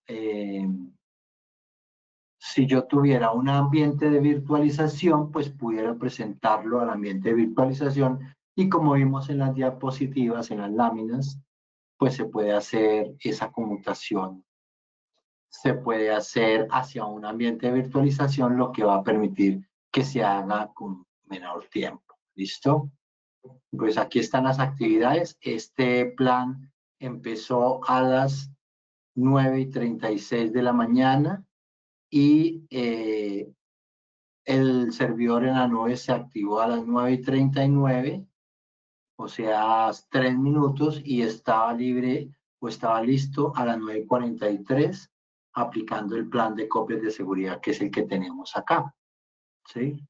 si yo tuviera un ambiente de virtualización, pues pudiera presentarlo al ambiente de virtualización y como vimos en las diapositivas, en las láminas, pues se puede hacer esa conmutación. Se puede hacer hacia un ambiente de virtualización, lo que va a permitir que se haga con menor tiempo. ¿Listo? Pues aquí están las actividades. Este plan empezó a las 9:36 de la mañana y el servidor en la nube se activó a las 9:39, o sea, 3 minutos, y estaba libre o estaba listo a las 9:43, aplicando el plan de copias de seguridad, que es el que tenemos acá. ¿Sí?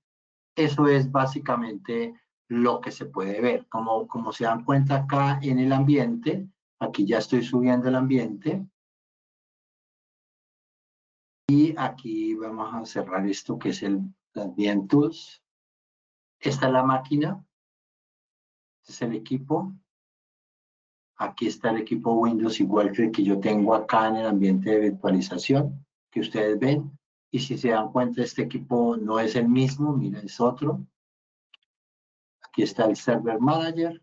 Eso es básicamente lo que se puede ver. Como se dan cuenta acá en el ambiente, aquí ya estoy subiendo el ambiente. Y aquí vamos a cerrar esto que es el Ambient Tools. Esta es la máquina. Este es el equipo. Aquí está el equipo Windows igual que el que yo tengo acá en el ambiente de virtualización que ustedes ven. Y si se dan cuenta, este equipo no es el mismo, mira, es otro. Aquí está el Server Manager.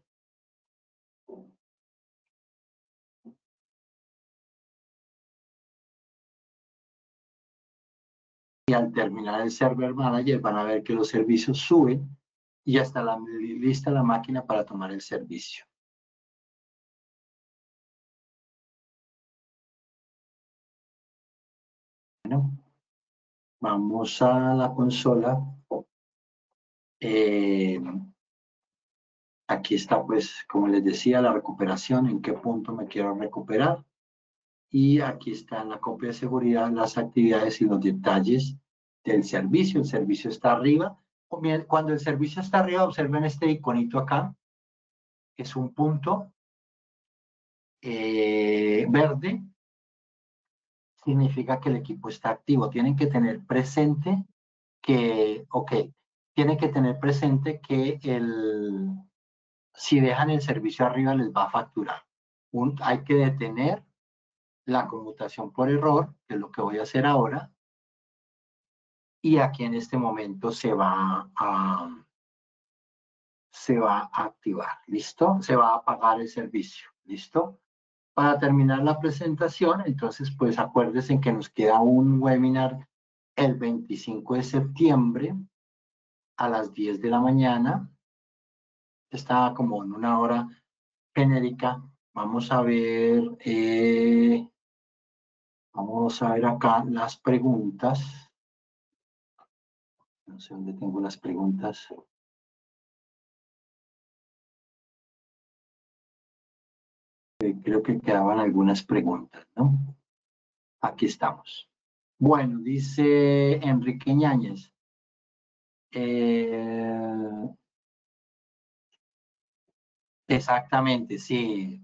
Y al terminar el Server Manager van a ver que los servicios suben y ya está lista la máquina para tomar el servicio. Bueno, vamos a la consola. Aquí está, pues, como les decía, la recuperación, en qué punto me quiero recuperar. Y aquí está en la copia de seguridad las actividades y los detalles del servicio. El servicio está arriba. Cuando el servicio está arriba, observen este iconito acá. Es un punto verde. Significa que el equipo está activo. Tienen que tener presente que, tienen que tener presente que si dejan el servicio arriba les va a facturar. Hay que detener la conmutación por error, que es lo que voy a hacer ahora, y aquí en este momento se va a activar, ¿listo? Se va a apagar el servicio, ¿listo? Para terminar la presentación, entonces, pues acuérdense que nos queda un webinar el 25 de septiembre a las 10 de la mañana. Está como en una hora genérica. Vamos a ver acá las preguntas. No sé dónde tengo las preguntas. Creo que quedaban algunas preguntas, ¿no? Aquí estamos. Bueno, dice Enrique Ñáñez. Exactamente, sí,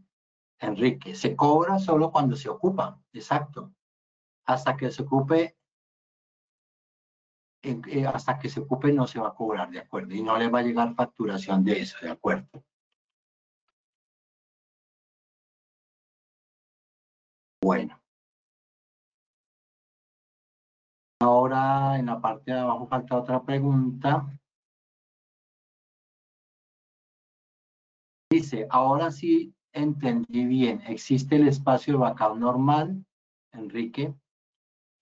Enrique. Se cobra solo cuando se ocupa, exacto. Hasta que se ocupe, hasta que se ocupe no se va a cobrar, ¿de acuerdo? Y no le va a llegar facturación de eso, ¿de acuerdo? Bueno. Ahora en la parte de abajo falta otra pregunta. Dice, ahora sí entendí bien. Existe el espacio de backup normal, Enrique,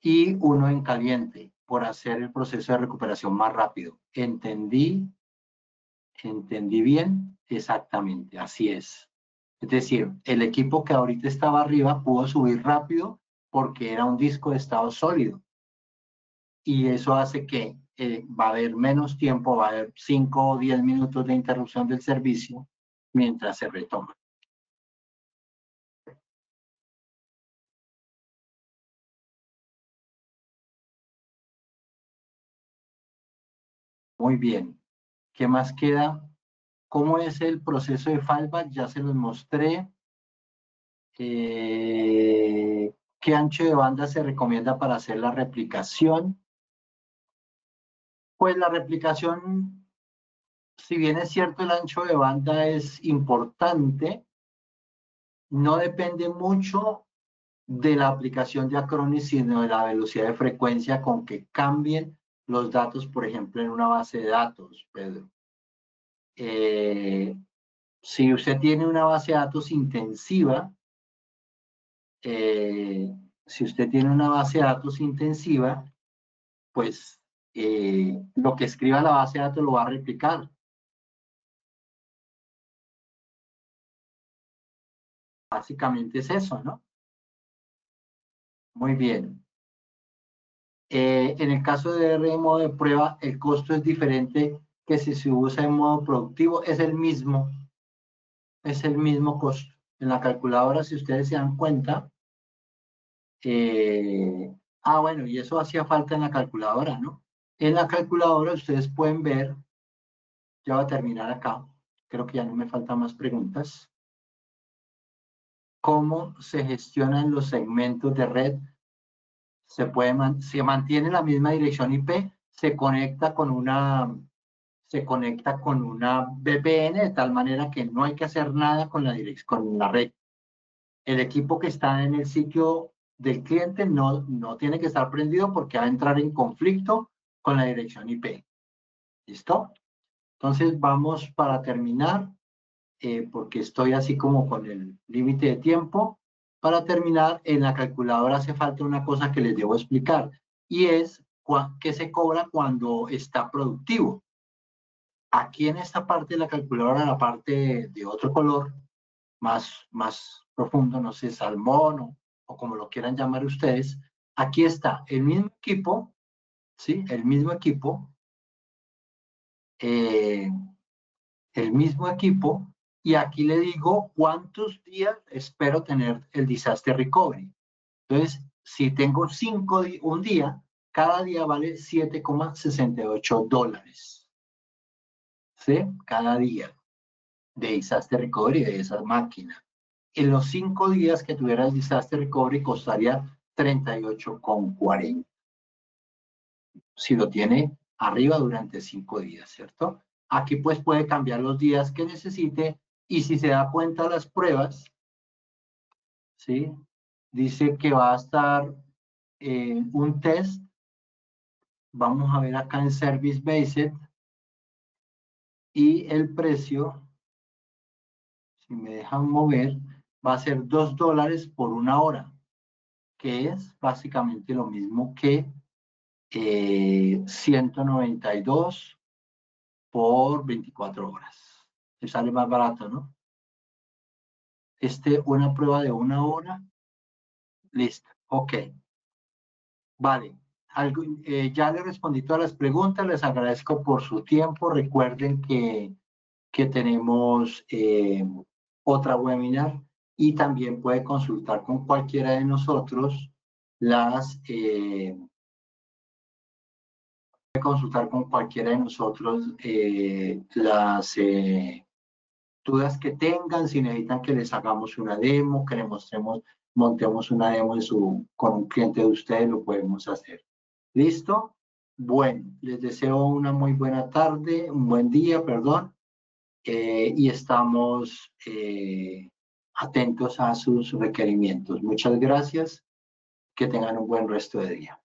y uno en caliente, por hacer el proceso de recuperación más rápido. ¿Entendí bien? Exactamente, así es. Es decir, el equipo que ahorita estaba arriba pudo subir rápido porque era un disco de estado sólido. Y eso hace que va a haber menos tiempo, va a haber 5 o 10 minutos de interrupción del servicio mientras se retoma. Muy bien. ¿Qué más queda? ¿Cómo es el proceso de fallback? Ya se los mostré. ¿Qué ancho de banda se recomienda para hacer la replicación? Pues la replicación, si bien es cierto el ancho de banda es importante, no depende mucho de la aplicación de Acronis, sino de la velocidad de frecuencia con que cambien los datos, por ejemplo, en una base de datos, Pedro. Si usted tiene una base de datos intensiva, pues lo que escriba la base de datos lo va a replicar. Básicamente es eso, ¿no? Muy bien. En el caso de R en modo de prueba, el costo es diferente que si se usa en modo productivo. Es el mismo costo. En la calculadora, si ustedes se dan cuenta, bueno, y eso hacía falta en la calculadora, ¿no? En la calculadora ustedes pueden ver, ya va a terminar acá, creo que ya no me faltan más preguntas, cómo se gestionan los segmentos de red. Se mantiene la misma dirección IP, se conecta con una VPN de tal manera que no hay que hacer nada con la red. El equipo que está en el sitio del cliente no tiene que estar prendido porque va a entrar en conflicto con la dirección IP. ¿Listo? Entonces vamos para terminar, porque estoy así como con el límite de tiempo. Para terminar, en la calculadora hace falta una cosa que les debo explicar, y es qué se cobra cuando está productivo. Aquí en esta parte de la calculadora, la parte de otro color, más profundo, no sé, salmón o como lo quieran llamar ustedes, aquí está el mismo equipo, ¿sí? El mismo equipo, y aquí le digo cuántos días espero tener el disaster recovery. Entonces, si tengo un día, cada día vale $7,68. ¿Sí? Cada día de disaster recovery de esa máquina. En los 5 días que tuviera el disaster recovery costaría 38,40. Si lo tiene arriba durante 5 días, ¿cierto? Aquí pues puede cambiar los días que necesite y si se da cuenta las pruebas, ¿sí? Dice que va a estar un test. Vamos a ver acá en Service Based y el precio, si me dejan mover, va a ser $2 por 1 hora, que es básicamente lo mismo que 192 por 24 horas. Te sale más barato, ¿no? Una prueba de 1 hora. Listo. Ok. Vale. Ya le respondí todas las preguntas. Les agradezco por su tiempo. Recuerden que tenemos otra webinar y también puede consultar con cualquiera de nosotros las dudas que tengan, si necesitan que les hagamos una demo, que les montemos una demo con un cliente de ustedes, lo podemos hacer. ¿Listo? Bueno, les deseo una muy buena tarde, un buen día, perdón, y estamos atentos a sus requerimientos. Muchas gracias, que tengan un buen resto de día.